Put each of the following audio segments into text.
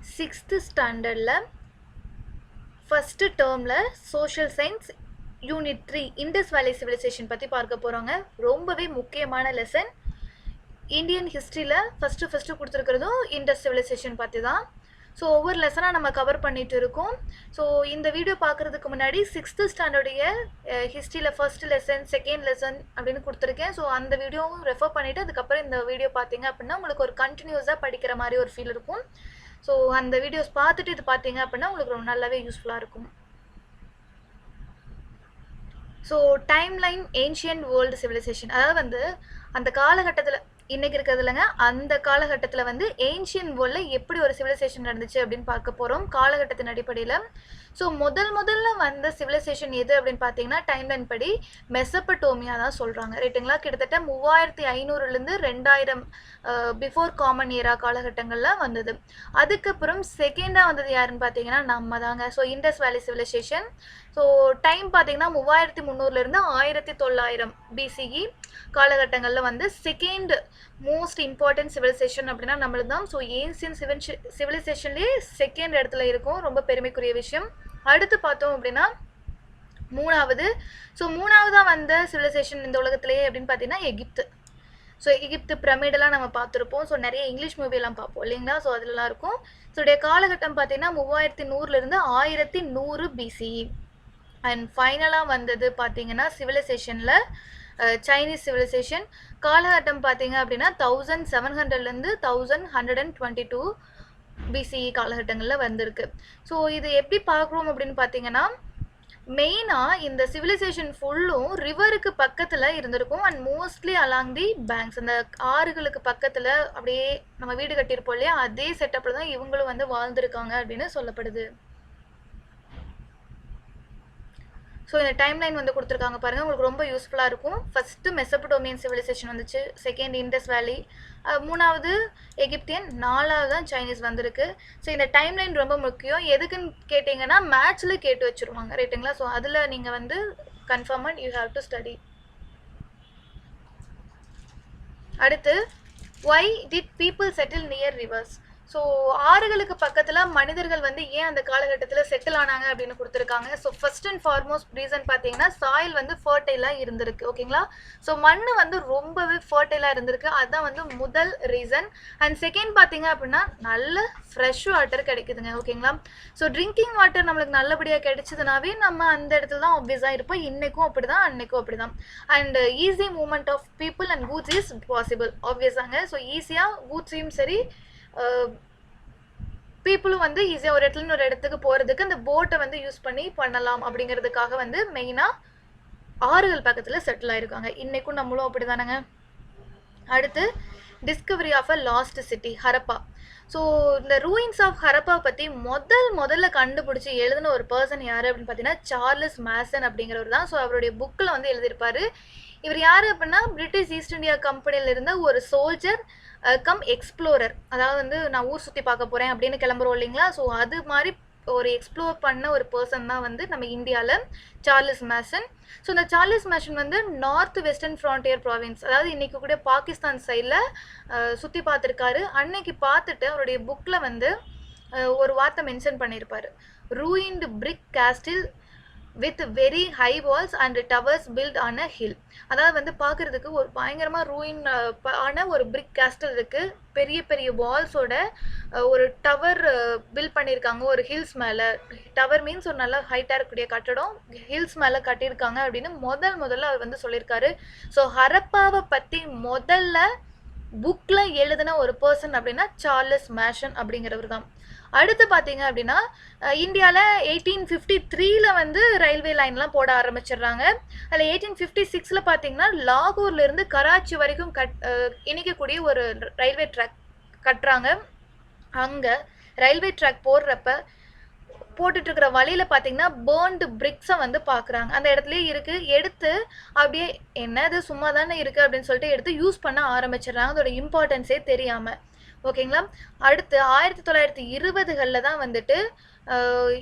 6th ஸ்டாண்டர்டில் first டேர்மில் social science unit 3 Indus valley civilisation பற்றி பார்க்க போகிறோங்க. ரொம்பவே முக்கியமான லெசன். இந்தியன் ஹிஸ்ட்ரியில் ஃபஸ்ட்டு கொடுத்துருக்கிறதும் இண்டஸ் சிவிலைசேஷன் பற்றி தான். ஸோ ஒவ்வொரு லெசனாக நம்ம கவர் பண்ணிட்டு இருக்கோம். ஸோ இந்த வீடியோ பார்க்குறதுக்கு முன்னாடி 6th ஸ்டாண்டர்டைய ஹிஸ்ட்ரியில் ஃபர்ஸ்ட் லெசன், செகண்ட் லெசன் அப்படின்னு கொடுத்துருக்கேன். ஸோ அந்த வீடியோவும் ரெஃபர் பண்ணிவிட்டு அதுக்கப்புறம் இந்த வீடியோ பார்த்தீங்க அப்படின்னா உங்களுக்கு ஒரு கண்டினியூஸாக படிக்கிற மாதிரி ஒரு ஃபீல் இருக்கும். ஸோ அந்த வீடியோஸ் பார்த்துட்டு இது பார்த்தீங்க அப்படின்னா உங்களுக்கு ரொம்ப நல்லாவே யூஸ்ஃபுல்லாக இருக்கும். So timeline ancient world civilization, அதாவது வந்து அந்த காலகட்டத்தில் இன்றைக்கி இருக்கிறது இல்லைங்க, அந்த காலகட்டத்தில் வந்து ஏன்ஷியன் வேர்ல்டில் எப்படி ஒரு சிவிலைசேஷன் நடந்துச்சு அப்படின்னு பார்க்க போகிறோம் காலகட்டத்தின் அடிப்படையில். ஸோ முதல்ல வந்த சிவிலைசேஷன் எது அப்படின்னு பார்த்தீங்கன்னா டைம்லைன் படி மெசபடோமியா தான் சொல்கிறாங்க, ரைட்டுங்களா. கிட்டத்தட்ட 3500லேருந்து 2000 பிஃபோர் காமன் ஏரா காலகட்டங்களில் வந்தது. அதுக்கப்புறம் செகண்டாக வந்தது யாருன்னு பார்த்தீங்கன்னா நம்ம தாங்க. So Indies valley civilisation. So time பார்த்தீங்கன்னா 3300லேருந்து 1900 பிசிஇ காலகட்டங்களில் வந்து செகண்ட் மோஸ்ட் இம்பார்ட்டன்ட் சிவிலைசேஷன் அப்படின்னா நம்மளுக்கு தான். ஸோ ஏன்சியன் சிவிலைசேஷன்லேயே செகண்ட் இடத்துல இருக்கும், ரொம்ப பெருமைக்குரிய விஷயம். அடுத்து பார்த்தோம் அப்படின்னா மூணாவது. ஸோ மூணாவதாக வந்த சிவிலைசேஷன் இந்த உலகத்திலேயே அப்படின்னு பார்த்தீங்கன்னா எகிப்து. ஸோ எகிப்து பிரமிடெல்லாம் நம்ம பார்த்துருப்போம். ஸோ நிறைய இங்கிலீஷ் மூவியெல்லாம் பார்ப்போம் இல்லைங்களா. ஸோ அதிலலாம் இருக்கும். ஸோ உடைய காலகட்டம் பார்த்தீங்கன்னா 3100லேருந்து 1100 பிசிஇ. அண்ட் ஃபைனலாக வந்தது பார்த்தீங்கன்னா சிவிலைசேஷனில் சைனீஸ் சிவிலைசேஷன். காலகட்டம் பார்த்தீங்க அப்படின்னா 1700லேருந்து 1122 பிசிஇ காலகட்டங்களில் வந்திருக்கு. ஸோ இது எப்படி பார்க்குறோம் அப்படின்னு பார்த்தீங்கன்னா மெயினாக இந்த சிவிலைசேஷன் ஃபுல்லும் ரிவருக்கு பக்கத்தில் இருந்திருக்கும் and mostly along the banks, அந்த ஆறுகளுக்கு பக்கத்தில் அப்படியே நம்ம வீடு கட்டியிருப்போம் இல்லையா, அதே செட்டப்பில் தான் இவங்களும் வந்து வாழ்ந்துருக்காங்க அப்படின்னு சொல்லப்படுது. ஸோ இந்த டைம்லைன் வந்து கொடுத்துருக்காங்க பாருங்கள், உங்களுக்கு ரொம்ப யூஸ்ஃபுல்லாக இருக்கும். ஃபஸ்ட்டு மெசபடோமியன் சிவிலைசேஷன் வந்துச்சு, செகண்ட் இண்டஸ் வேலி, மூணாவது எகிப்தியன், நாலாவது தான் சைனீஸ் வந்திருக்கு. ஸோ இந்த டைம்லைன் ரொம்ப முக்கியம். எதுக்குன்னு கேட்டிங்கன்னா மேட்ச்சில் கேட்டு வச்சுருவாங்க, ரைட்டுங்களா. ஸோ அதில் நீங்கள் வந்து கன்ஃபார்மாக யூ ஹாவ் டு ஸ்டடி. அடுத்து, why did people settle near rivers. So ஆறுகளுக்கு பக்கத்தில் மனிதர்கள் வந்து ஏன் அந்த காலகட்டத்தில் செட்டில் ஆனாங்க அப்படின்னு கொடுத்துருக்காங்க. So first and foremost reason பார்த்தீங்கன்னா சாயில் வந்து ஃபர்டைலாக இருந்திருக்கு, ஓகேங்களா. ஸோ மண் வந்து ரொம்பவே ஃபர்டைலாக இருந்திருக்கு, அதுதான் வந்து முதல் ரீசன். அண்ட் செகண்ட் பார்த்தீங்க அப்படின்னா நல்ல ஃப்ரெஷ் வாட்டர் கிடைக்குதுங்க, ஓகேங்களா. ஸோ ட்ரிங்கிங் வாட்டர் நம்மளுக்கு நல்லபடியாக கிடைச்சதுனாவே நம்ம அந்த இடத்துல தான் ஆப்வியஸாக இருப்போம். இன்றைக்கும் அப்படி தான், அன்றைக்கும் அப்படி தான். And easy movement of people and goods is possible, ஆப்வியஸாங்க. ஸோ ஈஸியாக கூட்ஸையும் சரி பீப்புளும் வந்து ஈஸியாக ஒரு இடத்துல ஒரு இடத்துக்கு போகிறதுக்கு அந்த போட்டை வந்து யூஸ் பண்ணி பண்ணலாம் அப்படிங்கிறதுக்காக வந்து மெயினாக ஆறுகள் பக்கத்தில் செட்டில் ஆகிருக்காங்க. இன்றைக்கும் நம்மளும் அப்படி தானேங்க. அடுத்து, discovery of a lost city Harappa. So இந்த ரூயின்ஸ் ஆஃப் ஹரப்பா பற்றி முதல்ல கண்டுபிடிச்சி எழுதின ஒரு பர்சன் யார் அப்படின்னு பார்த்தீங்கன்னா சார்லஸ் மேசன் அப்படிங்கிறவர் தான். ஸோ அவருடைய புக்கில் வந்து எழுதியிருப்பார். இவர் யார் அப்படின்னா பிரிட்டிஷ் ஈஸ்ட் இந்தியா கம்பெனியில் இருந்த ஒரு சோல்ஜர் கம் எக்ஸ்ப்ளோரர். அதாவது வந்து நான் ஊர் சுற்றி பார்க்க போகிறேன் அப்படின்னு கிளம்புறோம் இல்லைங்களா. ஸோ அது மாதிரி ஒரு எக்ஸ்ப்ளோர் பண்ண ஒரு பர்சன் தான் வந்து நம்ம இந்தியாவில் சார்லஸ் மேசன். ஸோ இந்த சார்லஸ் மேசன் வந்து நார்த் வெஸ்டர்ன் ஃப்ரான்டியர் ப்ராவின்ஸ், அதாவது இன்றைக்கி கூட பாகிஸ்தான் சைடில் சுற்றி பார்த்துருக்காரு. அன்னைக்கு பார்த்துட்டு அவருடைய புக்கில் வந்து ஒரு வார்த்தை மென்ஷன் பண்ணியிருப்பார், ruined brick castle with very high walls and towers built on a hill. அதாவது வந்து பார்க்குறதுக்கு ஒரு பயங்கரமாக ரூயின் ஆன ஒரு பிரிக் கேஸ்டல் இருக்குது, பெரிய பெரிய வால்ஸோட ஒரு டவர் பில்ட் பண்ணியிருக்காங்க ஒரு ஹில்ஸ் மேலே. டவர் மீன்ஸ் ஒரு நல்லா ஹைட்டாக இருக்கக்கூடிய கட்டடம், ஹில்ஸ் மேலே கட்டியிருக்காங்க அப்படின்னு முதல்ல அவர் வந்து சொல்லியிருக்காரு. ஸோ ஹரப்பாவை பற்றி முதல்ல புக்கில் எழுதின ஒரு பர்சன் அப்படின்னா சார்லஸ் மேசன் அப்படிங்கிறவர் தான். அடுத்து பார்த்தீங்க அப்படின்னா இந்தியாவில் 1853 வந்து ரயில்வே லைன்லாம் போட ஆரம்பிச்சிடுறாங்க. அதில் 1856 பார்த்தீங்கன்னா லாகூர்லேருந்து கராச்சி வரைக்கும் இணைக்கக்கூடிய ஒரு ரயில்வே ட்ராக் கட்டுறாங்க. அங்கே ரயில்வே ட்ராக் போட்டுட்ருக்கிற வழியில் பார்த்தீங்கன்னா பேர்ன்டு பிரிக்ஸை வந்து பார்க்குறாங்க. அந்த இடத்துலையே இருக்குது, எடுத்து அப்படியே என்னது சும்மா தானே இருக்குது அப்படின்னு சொல்லிட்டு எடுத்து யூஸ் பண்ண ஆரம்பிச்சிடுறாங்க, அதோட இம்பார்ட்டன்ஸே தெரியாமல். ஓகேங்களா. அடுத்து 1920களில் தான் வந்துட்டு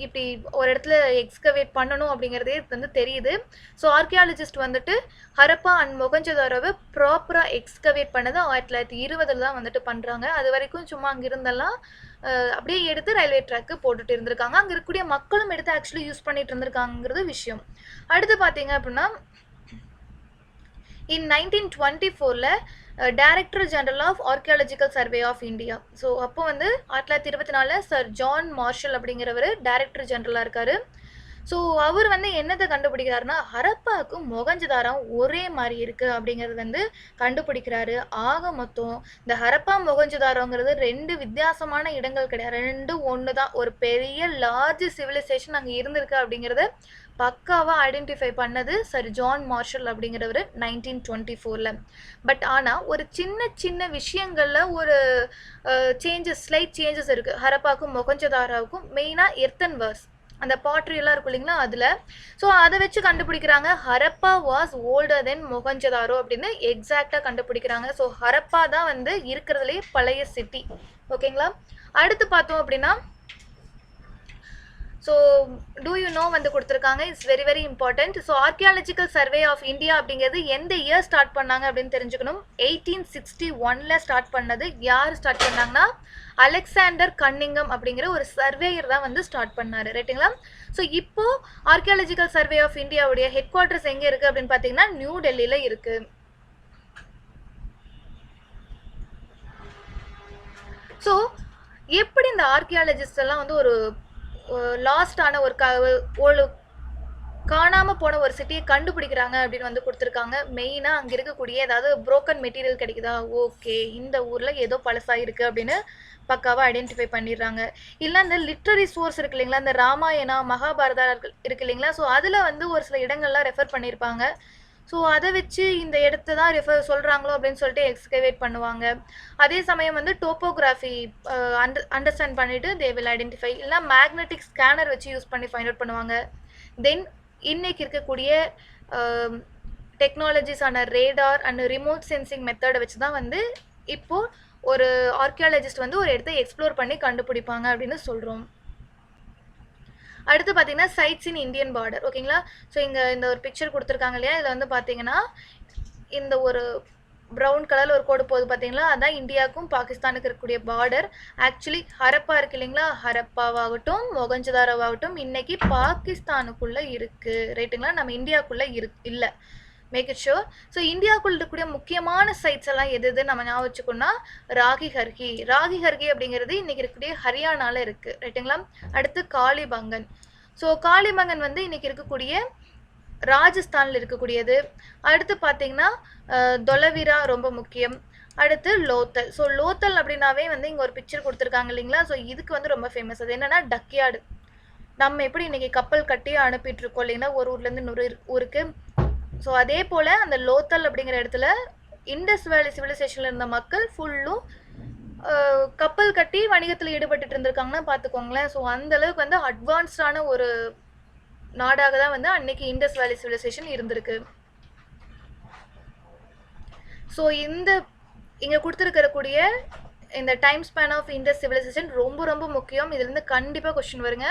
இப்படி ஒரு இடத்துல எக்ஸ்கவேட் பண்ணணும் அப்படிங்கிறதே வந்து தெரியுது. ஸோ ஆர்கியாலஜிஸ்ட் வந்துட்டு ஹரப்பா அண்ட் மொகஞ்சதாரோவை ப்ராப்பராக எக்ஸ்கவேட் பண்ணது 1920 தான் வந்துட்டு பண்ணுறாங்க. அது வரைக்கும் சும்மா அங்கே இருந்தெல்லாம் அப்படியே எடுத்து ரயில்வே ட்ராக்கு போட்டுட்டு இருந்திருக்காங்க. அங்கே இருக்கக்கூடிய மக்களும் எடுத்து ஆக்சுவலி யூஸ் பண்ணிட்டு இருந்திருக்காங்கிறது விஷயம். அடுத்து பார்த்தீங்க அப்படின்னா in 1924 director general of archaeological survey of India. So அப்போ வந்து 1924 சர் ஜான் மார்ஷல் அப்படிங்கிறவர் டைரக்டர் ஜெனரலாக இருக்காரு. ஸோ அவர் வந்து என்னத்தை கண்டுபிடிக்கிறாருன்னா ஹரப்பாவுக்கும் மொகஞ்சதாரம் ஒரே மாதிரி இருக்குது அப்படிங்கிறது வந்து கண்டுபிடிக்கிறாரு. ஆக மொத்தம் இந்த ஹரப்பா மொகஞ்சதாரோங்கிறது 2 வித்தியாசமான இடங்கள் கிடையாது, 2 ஒன்று தான். ஒரு பெரிய லார்ஜ் சிவிலைசேஷன் அங்கே இருந்திருக்கு அப்படிங்கிறத பக்காவாக ஐடென்டிஃபை பண்ணது சர் ஜான் மார்ஷல் அப்படிங்கிறவர் 1924. பட் ஆனால் ஒரு சின்ன சின்ன விஷயங்களில் ஒரு ஸ்லைட் சேஞ்சஸ் இருக்குது ஹரப்பாவுக்கும் மொகஞ்சதாராவுக்கும். மெயினாக எர்த்தன்வர்ஸ் அந்த பாட்ரியெல்லாம் இருக்கும் இல்லைங்களா அதில். ஸோ அதை வச்சு கண்டுபிடிக்கிறாங்க ஹரப்பா வாஸ் ஓல்டர் தென் மொகஞ்சதாரோ அப்படின்னு எக்ஸாக்டாக கண்டுபிடிக்கிறாங்க. ஸோ ஹரப்பா தான் வந்து இருக்கிறதுலே பழைய சிட்டி. ஓகேங்களா. அடுத்து பார்த்தோம் அப்படின்னா ஸோ டூ யூ நோ வந்து கொடுத்துருக்காங்க. It's very very important. So archaeological survey of India அப்படிங்கிறது எந்த இயர் ஸ்டார்ட் பண்ணாங்க அப்படின்னு தெரிஞ்சுக்கணும். 1861 ஸ்டார்ட் பண்ணது. யார் ஸ்டார்ட் பண்ணாங்கன்னா அலெக்சாண்டர் கன்னிங்கம் அப்படிங்கிற ஒரு சர்வேயர் தான் வந்து ஸ்டார்ட் பண்ணார். ரைட்டுங்களா. ஸோ இப்போ ஆர்கியாலஜிக்கல் சர்வே ஆஃப் இந்தியாவுடைய ஹெட் குவார்ட்டர்ஸ் எங்கே இருக்குது அப்படின்னு பார்த்தீங்கன்னா நியூ டெல்லியில் இருக்குது. ஸோ எப்படி இந்த ஆர்கியாலஜிஸ்ட் எல்லாம் வந்து ஒரு லாஸ்டான ஒரு காணாமல் போன ஒரு சிட்டியை கண்டுபிடிக்கிறாங்க அப்படின்னு வந்து கொடுத்துருக்காங்க. மெயினாக அங்கே இருக்கக்கூடிய ஏதாவது புரோக்கன் மெட்டீரியல் கிடைக்குதா, ஓகே இந்த ஊரில் ஏதோ பழசாக இருக்குது அப்படின்னு பக்காவாக ஐடென்டிஃபை பண்ணிடுறாங்க. இல்லை இந்த லிட்ரரி சோர்ஸ் இருக்கு இல்லைங்களா, இந்த ராமாயணா மகாபாரதா இருக்கு இல்லைங்களா, ஸோ அதில் வந்து ஒரு சில இடங்கள்லாம் ரெஃபர் பண்ணியிருப்பாங்க. ஸோ அதை வச்சு இந்த இடத்த தான் சொல்கிறாங்களோ அப்படின்னு சொல்லிட்டு எக்ஸ்கவேட் பண்ணுவாங்க. அதே சமயம் வந்து டோப்போகிராஃபி அண்டர்ஸ்டாண்ட் பண்ணிவிட்டு தே வில் ஐடென்டிஃபை. இல்லைனா மேக்னெட்டிக் ஸ்கேனர் வச்சு யூஸ் பண்ணி ஃபைண்ட் அவுட் பண்ணுவாங்க. தென் இன்றைக்கி இருக்கக்கூடிய டெக்னாலஜிஸான ரேடார் அண்ட் ரிமோட் சென்சிங் மெத்தடை வச்சு தான் வந்து இப்போது ஒரு ஆர்கியாலஜிஸ்ட் வந்து ஒரு இடத்த எக்ஸ்ப்ளோர் பண்ணி கண்டுபிடிப்பாங்க அப்படின்னு சொல்கிறோம். அடுத்து பார்த்தீங்கன்னா சைட்ஸ் இன் இந்தியன் பார்டர். ஓகேங்களா. ஸோ இங்கே இந்த ஒரு பிக்சர் கொடுத்துருக்காங்க இல்லையா, இதில் வந்து பார்த்தீங்கன்னா இந்த ஒரு ப்ரௌன் கலரில் ஒரு கோடு போகுது பார்த்தீங்களா, அதுதான் இந்தியாவுக்கும் பாகிஸ்தானுக்கு இருக்கக்கூடிய பார்டர். ஆக்சுவலி ஹரப்பா இருக்கு இல்லைங்களா, ஹரப்பாவாகட்டும் மொகஞ்சதாரோவாகட்டும் இன்றைக்கி பாகிஸ்தானுக்குள்ளே இருக்குது. ரைட்டுங்களா. நம்ம இந்தியாவுக்குள்ளே இல்லை. Make it sure. ஸோ இந்தியாவுக்குள்ள இருக்கக்கூடிய முக்கியமான சைட்ஸ் எல்லாம் எது நம்ம ஞாபகம் வச்சுக்கோன்னா ராகி ஹர்கி அப்படிங்கிறது இன்றைக்கி இருக்கக்கூடிய ஹரியானாவில் இருக்குது. ரைட்டுங்களா. அடுத்து காளிபங்கன். ஸோ காளிபங்கன் வந்து இன்றைக்கி இருக்கக்கூடிய ராஜஸ்தானில் இருக்கக்கூடியது. அடுத்து பார்த்தீங்கன்னா தொலவீரா ரொம்ப முக்கியம். அடுத்து லோத்தல். ஸோ லோத்தல் அப்படின்னாவே வந்து இங்கே ஒரு பிக்சர் கொடுத்துருக்காங்க இல்லைங்களா, ஸோ இதுக்கு வந்து ரொம்ப ஃபேமஸ். அது என்னென்னா டக்யார்டு. நம்ம எப்படி இன்றைக்கி கப்பல் கட்டி அனுப்பிட்டுருக்கோம் இல்லைங்களா ஒரு ஊர்லேருந்து இன்னொரு ஊருக்கு. ஸோ அதே போல் அந்த லோத்தல் அப்படிங்கிற இடத்துல இண்டஸ் வேலி சிவிலைசேஷனில் இருந்த மக்கள் ஃபுல்லும் கப்பல் கட்டி வணிகத்தில் ஈடுபட்டு இருந்திருக்காங்கன்னா பார்த்துக்கோங்களேன். ஸோ அந்தளவுக்கு வந்து அட்வான்ஸ்டான ஒரு நாடாக தான் வந்து அன்னைக்கு இண்டஸ் வேலி சிவிலைசேஷன் இருந்திருக்கு. ஸோ இங்கே கொடுத்துருக்கக்கூடிய இந்த time span of Indus civilization ரொம்ப ரொம்ப முக்கியம். இதுலேருந்து கண்டிப்பாக கொஸ்டின் வருங்க.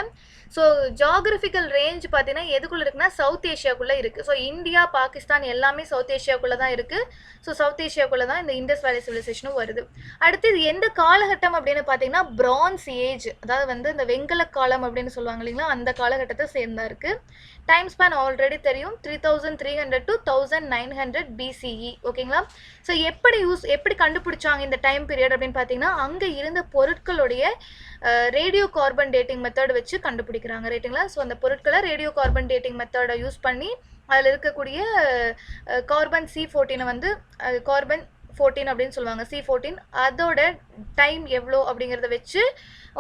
ஸோ ஜாகிரபிக்கல் ரேஞ்ச் பார்த்தீங்கன்னா எதுக்குள்ளே இருக்குன்னா சவுத் ஏஷியாவுக்குள்ளே இருக்குது. ஸோ இந்தியா பாகிஸ்தான் எல்லாமே சவுத் ஏஷியாவுக்குள்ளே தான் இருக்குது. ஸோ சவுத் ஏஷியாவுக்குள்ளே தான் இந்த இண்டஸ் வேலி சிவிலைசேஷனும் வருது. அடுத்து இது எந்த காலகட்டம் அப்படின்னு பார்த்தீங்கன்னா பிரான்ஸ் ஏஜ், அதாவது வந்து இந்த வெங்கல காலம் அப்படின்னு சொல்லுவாங்க இல்லைங்களா, அந்த காலகட்டத்தை சேர்ந்தா இருக்குது. டைம் ஸ்பேன் ஆல்ரெடி தெரியும், 3300 to 1900 BCE. ஓகேங்களா. ஸோ எப்படி கண்டுபிடிச்சாங்க இந்த டைம் பீரியட் அப்படின்னு பார்த்தீங்கன்னா அங்கே இருந்த பொருட்களுடைய ரேடியோ கார்பன் டேட்டிங் மெத்தட் வச்சு கண்டுபிடிக்கிறாங்க. ரைட்டுங்களா. ஸோ அந்த பொருட்களை ரேடியோ கார்பன் டேட்டிங் மெத்தடை யூஸ் பண்ணி அதில் இருக்கக்கூடிய கார்பன் C14 வந்து கார்பன் 14 அப்படின்னு சொல்லுவாங்க, C14 அதோட டைம் எவ்வளோ அப்படிங்கிறத வச்சு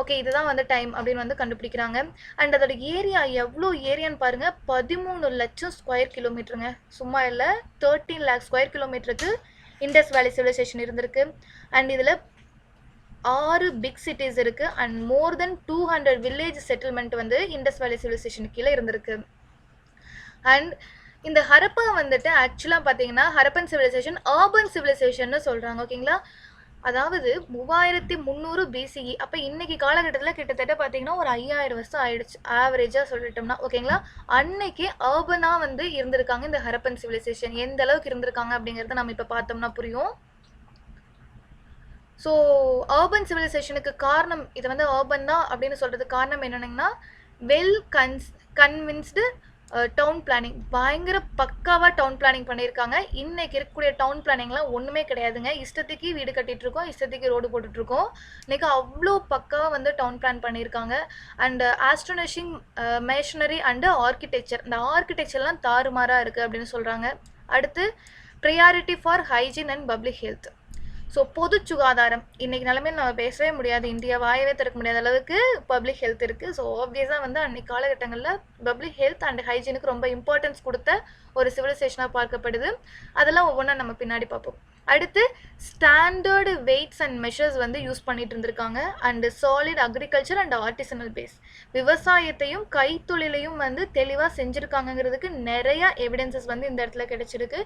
ஓகே இதுதான் வந்து டைம் அப்படின்னு வந்து கண்டுபிடிக்கிறாங்க. அண்ட் அதோட ஏரியா எவ்வளோ ஏரியான்னு பாருங்கள், 13 லட்சம் ஸ்கொயர் கிலோமீட்டருங்க, சும்மா இல்லை. 13 lakh ஸ்கொயர் கிலோமீட்டருக்கு இண்டஸ் வேலி சிவிலைசேஷன் இருந்திருக்கு. அண்ட் இதில் 6 பிக் சிட்டிஸ் இருக்குது and more then 200 village settlement வந்து இண்டஸ் வேலி சிவிலைசேஷனுக்கு கீழே இருந்திருக்கு. அண்ட் இந்த ஹரப்பா வந்துட்டு ஆக்சுவலாக பார்த்தீங்கன்னா ஹரப்பன் சிவிலைசேஷன் அர்பன் சிவிலைசேஷன்னு சொல்கிறாங்க. ஓகேங்களா. அதாவது 3300 பிசிஇ. அப்போ இன்னைக்கு காலகட்டத்தில் கிட்டத்தட்ட பார்த்தீங்கன்னா ஒரு 5000 வருஷம் ஆயிடுச்சு ஆவரேஜாக சொல்லிட்டோம்னா, ஓகேங்களா? அன்னைக்கு அர்பனாக வந்து இருந்திருக்காங்க இந்த ஹரப்பன் சிவிலைசேஷன். எந்த அளவுக்கு இருந்திருக்காங்க அப்படிங்கிறத நம்ம இப்போ பார்த்தோம்னா புரியும். ஸோ அர்பன் சிவிலைசேஷனுக்கு காரணம், இதை வந்து அர்பன் தான் அப்படின்னு சொல்கிறதுக்கு காரணம் என்னென்னா, வெல் கன்வின்ஸ்டு டவுன் பிளானிங். பயங்கர பக்காவாக டவுன் பிளானிங் பண்ணியிருக்காங்க. இன்னைக்கு இருக்கக்கூடிய டவுன் பிளானிங்லாம் ஒன்றுமே கிடையாதுங்க. இஷ்டத்துக்கு வீடு கட்டிகிட்ருக்கோம், இஷ்டத்துக்கு ரோடு போட்டுட்ருக்கோம். இன்னைக்கு அவ்வளோ பக்காவாக வந்து டவுன் பிளான் பண்ணியிருக்காங்க. அண்ட் ஆஸ்ட்ரோனஷிங் மேஷனரி அண்டு ஆர்கிடெக்சர், இந்த ஆர்கிடெக்சர்லாம் தாறுமாறாக இருக்குது அப்படின்னு சொல்கிறாங்க. அடுத்து priority for hygiene and public health. So பொது சுகாதாரம் இன்றைக்கி நிலமையில் நம்ம பேசவே முடியாது, இந்தியா வாயவே திறக்க முடியாத அளவுக்கு பப்ளிக் ஹெல்த் இருக்குது. ஸோ ஆப்வியஸாக வந்து அன்றைக்கி காலகட்டங்களில் பப்ளிக் ஹெல்த் அண்ட் ஹைஜீனுக்கு ரொம்ப இம்பார்ட்டன்ஸ் கொடுத்த ஒரு சிவிலைசேஷனாக பார்க்கப்படுது. அதெல்லாம் ஒவ்வொன்றா நம்ம பின்னாடி பார்ப்போம். அடுத்து ஸ்டாண்டர்டு வெயிட்ஸ் அண்ட் மெஷர்ஸ் வந்து யூஸ் பண்ணிட்டு இருந்திருக்காங்க. And solid agriculture and artisanal base, விவசாயத்தையும் கைத்தொழிலையும் வந்து தெளிவாக செஞ்சுருக்காங்கிறதுக்கு நிறையா எவிடன்சஸ் வந்து இந்த இடத்துல கிடைச்சிருக்கு.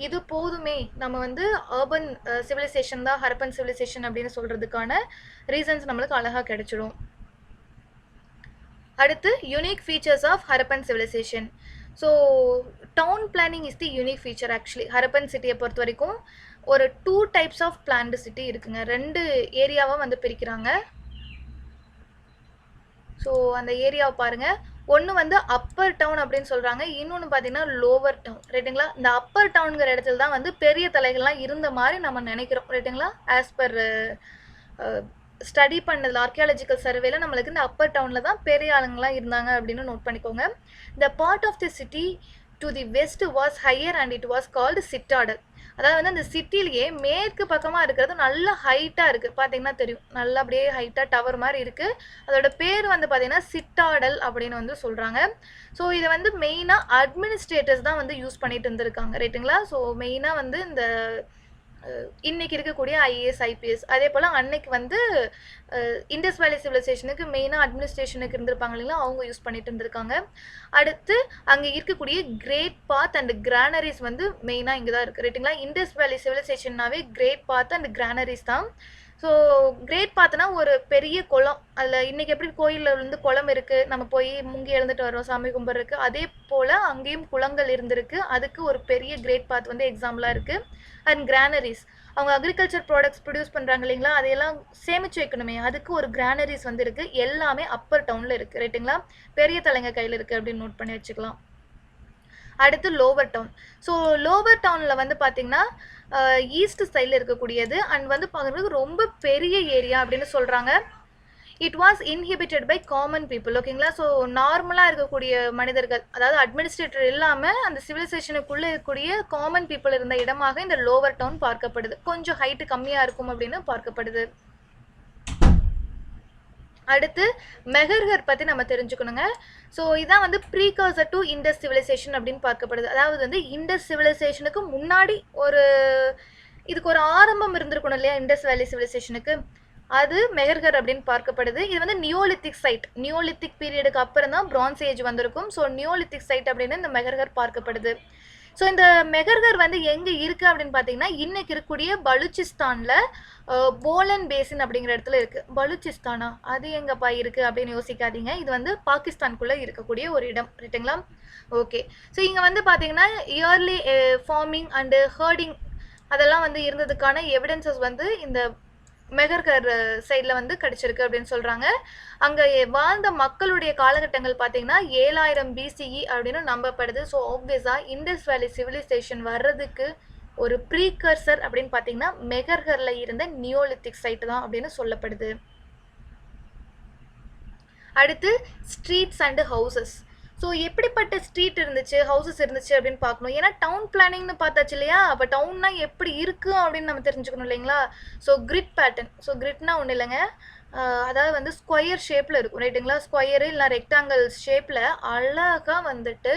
இது போதுமே நம்ம வந்து அர்பன் சிவிலைசேஷன் தான் ஹரப்பன் சிவிலைசேஷன் அப்படின்னு சொல்கிறதுக்கான ரீசன்ஸ் நம்மளுக்கு அழகாக கிடைச்சிடும். அடுத்து unique features of Harappan civilization. So town planning is the unique feature. Actually Harappan சிட்டியை பொறுத்த வரைக்கும் ஒரு 2 டைப்ஸ் ஆஃப் பிளான்டு சிட்டி இருக்குங்க. 2 ஏரியாவாக வந்து பிரிக்கிறாங்க. ஸோ அந்த ஏரியாவை பாருங்கள். ஒன்று வந்து அப்பர் டவுன் அப்படின்னு சொல்கிறாங்க, இன்னொன்று பார்த்தீங்கன்னா லோவர் டவுன், ரைட்டுங்களா? இந்த அப்பர் டவுனுங்கிற இடத்துல தான் வந்து பெரிய தலைகள்லாம் இருந்த மாதிரி நம்ம நினைக்கிறோம், ரைட்டுங்களா? ஆஸ் பர் ஸ்டடி பண்ணதில் ஆர்கியாலஜிக்கல் சர்வேல நம்மளுக்கு இந்த அப்பர் டவுனில் தான் பெரிய ஆளுங்களாம் இருந்தாங்க அப்படின்னு நோட் பண்ணிக்கோங்க. The part of the city to the west was higher and it was called citadel. அதாவது வந்து அந்த சிட்டிலேயே மேற்கு பக்கமாக இருக்கிறது நல்லா ஹைட்டாக இருக்குது, பார்த்தீங்கன்னா தெரியும், நல்லா அப்படியே ஹைட்டாக டவர் மாதிரி இருக்குது. அதோட பேர் வந்து பார்த்தீங்கன்னா சிட்டாடல் அப்படின்னு வந்து சொல்கிறாங்க. ஸோ இதை வந்து மெயினாக அட்மினிஸ்ட்ரேட்டர்ஸ் தான் வந்து யூஸ் பண்ணிட்டு இருந்திருக்காங்க, ரைட்டுங்களா? ஸோ மெயினாக வந்து இந்த இன்னைக்கு இருக்கக்கூடிய ஐஏஎஸ் ஐபிஎஸ், அதே போல் அன்னைக்கு வந்து இண்டஸ் வேலி சிவிலைசேஷனுக்கு மெயினாக அட்மினிஸ்ட்ரேஷனுக்கு இருந்திருப்பாங்க இல்லைங்களா, அவங்க யூஸ் பண்ணிட்டு இருந்திருக்காங்க. அடுத்து அங்கே இருக்கக்கூடிய கிரேட் பாத் அண்ட் கிரானரிஸ் வந்து மெயினாக இங்கே தான் இருக்குது, ரைட்டுங்களா? இண்டஸ் வேலி சிவிலைசேஷன்னாவே கிரேட் பாத் அண்ட் கிரானரிஸ் தான். ஸோ கிரேட் பாத்னா ஒரு பெரிய குளம், அதில் இன்றைக்கி எப்படி கோயிலில் வந்து குளம் இருக்குது, நம்ம போய் முங்கி எழுந்துட்டு வரோம் சாமி கும்பிட்றதுக்கு, அதே போல் அங்கேயும் குளங்கள் இருந்திருக்கு. அதுக்கு ஒரு பெரிய கிரேட் பாத் வந்து எக்ஸாம்பிளாக இருக்குது. அண்ட் கிரானரிஸ், அவங்க அக்ரிகல்ச்சர் ப்ராடக்ட்ஸ் ப்ரொடியூஸ் பண்ணுறாங்க இல்லைங்களா, அதையெல்லாம் சேமித்து வைக்கணுமே, அதுக்கு ஒரு கிரானரிஸ் வந்து இருக்குது. எல்லாமே அப்பர் டவுனில் இருக்குது, ரைட்டுங்களா? பெரிய தலைங்க கையில் இருக்குது அப்படின்னு நோட் பண்ணி வச்சுக்கலாம். அடுத்து லோவர் டவுன். ஸோ லோவர் டவுனில் வந்து பார்த்திங்கன்னா ஈஸ்ட் சைடில் இருக்கக்கூடியது அண்ட் வந்து பார்க்குறதுக்கு ரொம்ப பெரிய ஏரியா அப்படின்னு சொல்கிறாங்க. It was inhabited by common people, ஓகேங்களா? ஸோ நார்மலாக இருக்கக்கூடிய மனிதர்கள், அதாவது அட்மினிஸ்ட்ரேட்டர் இல்லாமல் அந்த சிவிலைசேஷனுக்குள்ளே இருக்கக்கூடிய காமன் பீப்புள் இருந்த இடமாக இந்த லோவர் டவுன் பார்க்கப்படுது. கொஞ்சம் ஹைட்டு கம்மியாக இருக்கும் அப்படின்னு பார்க்கப்படுது. அடுத்து மெஹர்கர் பற்றி நம்ம தெரிஞ்சுக்கணுங்க. ஸோ இதான் வந்து ப்ரீகர்சர் டு இண்டஸ் சிவிலைசேஷன் அப்படின்னு பார்க்கப்படுது. அதாவது வந்து இண்டஸ் சிவிலைசேஷனுக்கு முன்னாடி இதுக்கு ஒரு ஆரம்பம் இருந்திருக்கணும் இல்லையா இண்டஸ் வேலி சிவிலைசேஷனுக்கு, அது மெஹர்கர் அப்படின்னு பார்க்கப்படுது. இது வந்து நியோலித்திக் சைட், நியோலித்திக் பீரியடுக்கு அப்புறம் தான் பிரான்ஸ் ஏஜ் வந்திருக்கும். ஸோ நியோலித்திக் சைட் அப்படின்னு இந்த மெஹர்கர் பார்க்கப்படுது. ஸோ இந்த மெஹர்கர் வந்து எங்கே இருக்குது அப்படின்னு பார்த்தீங்கன்னா இன்னைக்கு இருக்கக்கூடிய பலுச்சிஸ்தானில் போலன் பேசின் அப்படிங்கிற இடத்துல இருக்குது. பலுச்சிஸ்தானா, அது எங்கப்பா இருக்குது அப்படின்னு யோசிக்காதீங்க, இது வந்து பாகிஸ்தானுக்குள்ளே இருக்கக்கூடிய ஒரு இடம், ரைட்டுங்களா? ஓகே. ஸோ இங்கே வந்து பார்த்தீங்கன்னா இயர்லி ஃபார்மிங் அண்டு ஹர்டிங் அதெல்லாம் வந்து இருந்ததுக்கான எவிடன்சஸ் வந்து இந்த மெஹர்கர் சைடில் வந்து கிடச்சிருக்கு அப்படின்னு சொல்கிறாங்க. அங்கே வாழ்ந்த மக்களுடைய காலகட்டங்கள் பார்த்தீங்கன்னா 7000 பிசிஇ அப்படின்னு நம்பப்படுது. ஸோ ஆப்வியஸாக இண்டஸ் வேலி சிவிலைசேஷன் வர்றதுக்கு ஒரு ப்ரீகர்சர் அப்படின்னு பார்த்தீங்கன்னா மெஹர்கரில் இருந்த நியோலித்திக் சைட்டு தான் அப்படின்னு சொல்லப்படுது. அடுத்து ஸ்ட்ரீட்ஸ் அண்டு ஹவுசஸ். ஸோ எப்படிப்பட்ட ஸ்ட்ரீட் இருந்துச்சு, ஹவுசஸ் இருந்துச்சு அப்படின்னு பார்க்கணும். ஏன்னா டவுன் பிளானிங்னு பார்த்தாச்சு இல்லையா, அப்போ டவுன்னா எப்படி இருக்குது அப்படின்னு நம்ம தெரிஞ்சுக்கணும் இல்லைங்களா? So grid pattern. ஸோ கிரிட்னா ஒன்றும் இல்லைங்க, அதாவது வந்து ஸ்கொயர் ஷேப்பில் இருக்கும், ரைட்டுங்களா? ஸ்கொயரு இல்லை ரெக்டாங்கிள் ஷேப்பில் அழகாக வந்துட்டு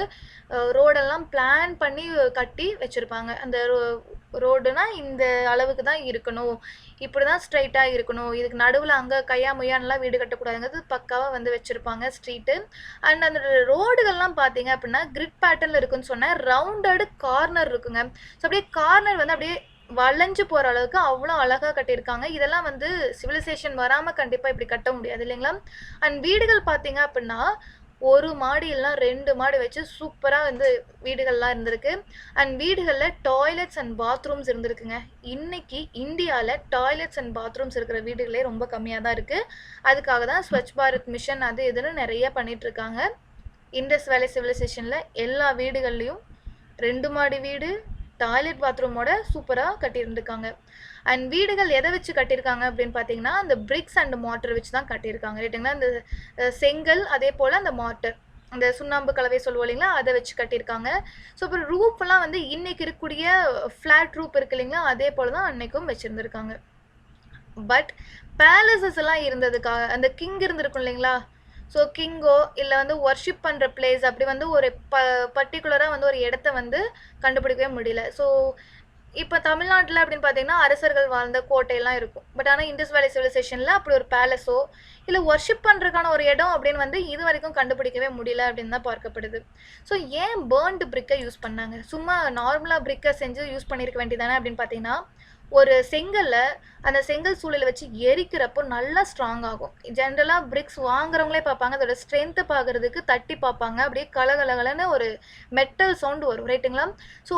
ரோடெல்லாம் பிளான் பண்ணி கட்டி வச்சுருப்பாங்க. அந்த ரோடுனா இந்த அளவுக்கு தான் இருக்கணும், இப்படி தான் ஸ்ட்ரைட்டாக இருக்கணும், இதுக்கு நடுவில் அங்கே கையா முய்யான்லாம் வீடு கட்டக்கூடாதுங்கிறது பக்காவாக வந்து வச்சுருப்பாங்க ஸ்ட்ரீட்டு. அண்ட் அந்த ரோடுகள்லாம் பார்த்தீங்க அப்படின்னா கிரிட் பேட்டர்னில் இருக்குன்னு சொன்னால் ரவுண்டடு கார்னர் இருக்குங்க. ஸோ அப்படியே கார்னர் வந்து அப்படியே வளைஞ்சு போகிற அளவுக்கு அவ்வளோ அழகாக கட்டியிருக்காங்க. இதெல்லாம் வந்து சிவிலைசேஷன் வராமல் கண்டிப்பாக இப்படி கட்ட முடியாது இல்லைங்களா? அண்ட் வீடுகள் பார்த்தீங்க அப்படின்னா ஒரு மாடி எல்லாம் 2 மாடி வச்சு சூப்பராக வந்து வீடுகள்லாம் இருந்திருக்கு. அண்ட் வீடுகளில் டாய்லெட்ஸ் அண்ட் பாத்ரூம்ஸ் இருந்திருக்குங்க. இன்னைக்கு இந்தியாவில் டாய்லெட்ஸ் அண்ட் பாத்ரூம்ஸ் இருக்கிற வீடுகளே ரொம்ப கம்மியாக தான் இருக்குது. அதுக்காக தான் ஸ்வச் பாரத் மிஷன் அது இதுன்னு நிறைய பண்ணிகிட்ருக்காங்க. இண்டஸ் வேலி சிவிலைசேஷனில் எல்லா வீடுகள்லேயும் 2 மாடி வீடு டாய்லெட் பாத்ரூமோட சூப்பராக கட்டியிருந்துருக்காங்க. அண்ட் வீடுகள் எதை வச்சு கட்டியிருக்காங்க அப்படின்னு பார்த்தீங்கன்னா அந்த பிரிக்ஸ் அண்ட் மார்ட்டர் வச்சு தான் கட்டியிருக்காங்க ரைட்டுங்களா. அந்த செங்கல் அதே போல் அந்த மார்ட்டர் அந்த சுண்ணாம்பு கலவை சொல்லுவோம் இல்லைங்களா, அதை வச்சு கட்டியிருக்காங்க. ஸோ அப்புறம் ரூஃப்லாம் வந்து இன்னைக்கு இருக்கக்கூடிய ஃப்ளாட் ரூப் இருக்கு இல்லைங்களா, அதே போல் தான் அன்னைக்கும் வச்சுருந்துருக்காங்க. பட் பேலசஸ் எல்லாம் இருந்ததுக்காக அந்த கிங் இருந்திருக்கும் இல்லைங்களா, ஸோ கிங்கோ இல்லை வந்து ஒர்ஷிப் பண்ணுற பிளேஸ் அப்படி வந்து ஒரு பர்டிகுலராக வந்து ஒரு இடத்த வந்து கண்டுபிடிக்கவே முடியல. ஸோ இப்போ தமிழ்நாட்டில் அப்படின்னு பார்த்தீங்கன்னா அரசர்கள் வாழ்ந்த கோட்டையெல்லாம் இருக்கும். பட் ஆனால் இண்டஸ் வேலி சிவிலைசேஷனில் அப்படி ஒரு பேலஸோ இல்லை ஒர்ஷிப் பண்ணுறதுக்கான ஒரு இடம் அப்படின்னு வந்து இது வரைக்கும் கண்டுபிடிக்கவே முடியல அப்படின்னு தான் பார்க்கப்படுது. ஸோ ஏன் பேர்ன்டு பிரிக்கை யூஸ் பண்ணாங்க? சும்மா நார்மலாக பிரிக்கை செஞ்சு யூஸ் பண்ணியிருக்க வேண்டியதானே அப்படின்னு பார்த்தீங்கன்னா ஒரு செங்கலில் அந்த செங்கல் சூளையில் வச்சு எரிக்கிறப்போ நல்லா ஸ்ட்ராங் ஆகும். ஜென்ரலாக பிரிக்ஸ் வாங்குறவங்களே பார்ப்பாங்க, அதோட ஸ்ட்ரென்த்து பார்க்குறதுக்கு தட்டி பார்ப்பாங்க, அப்படியே கலகலகலன்னு ஒரு மெட்டல் சவுண்டு வரும் ரைட்டுங்களா. ஸோ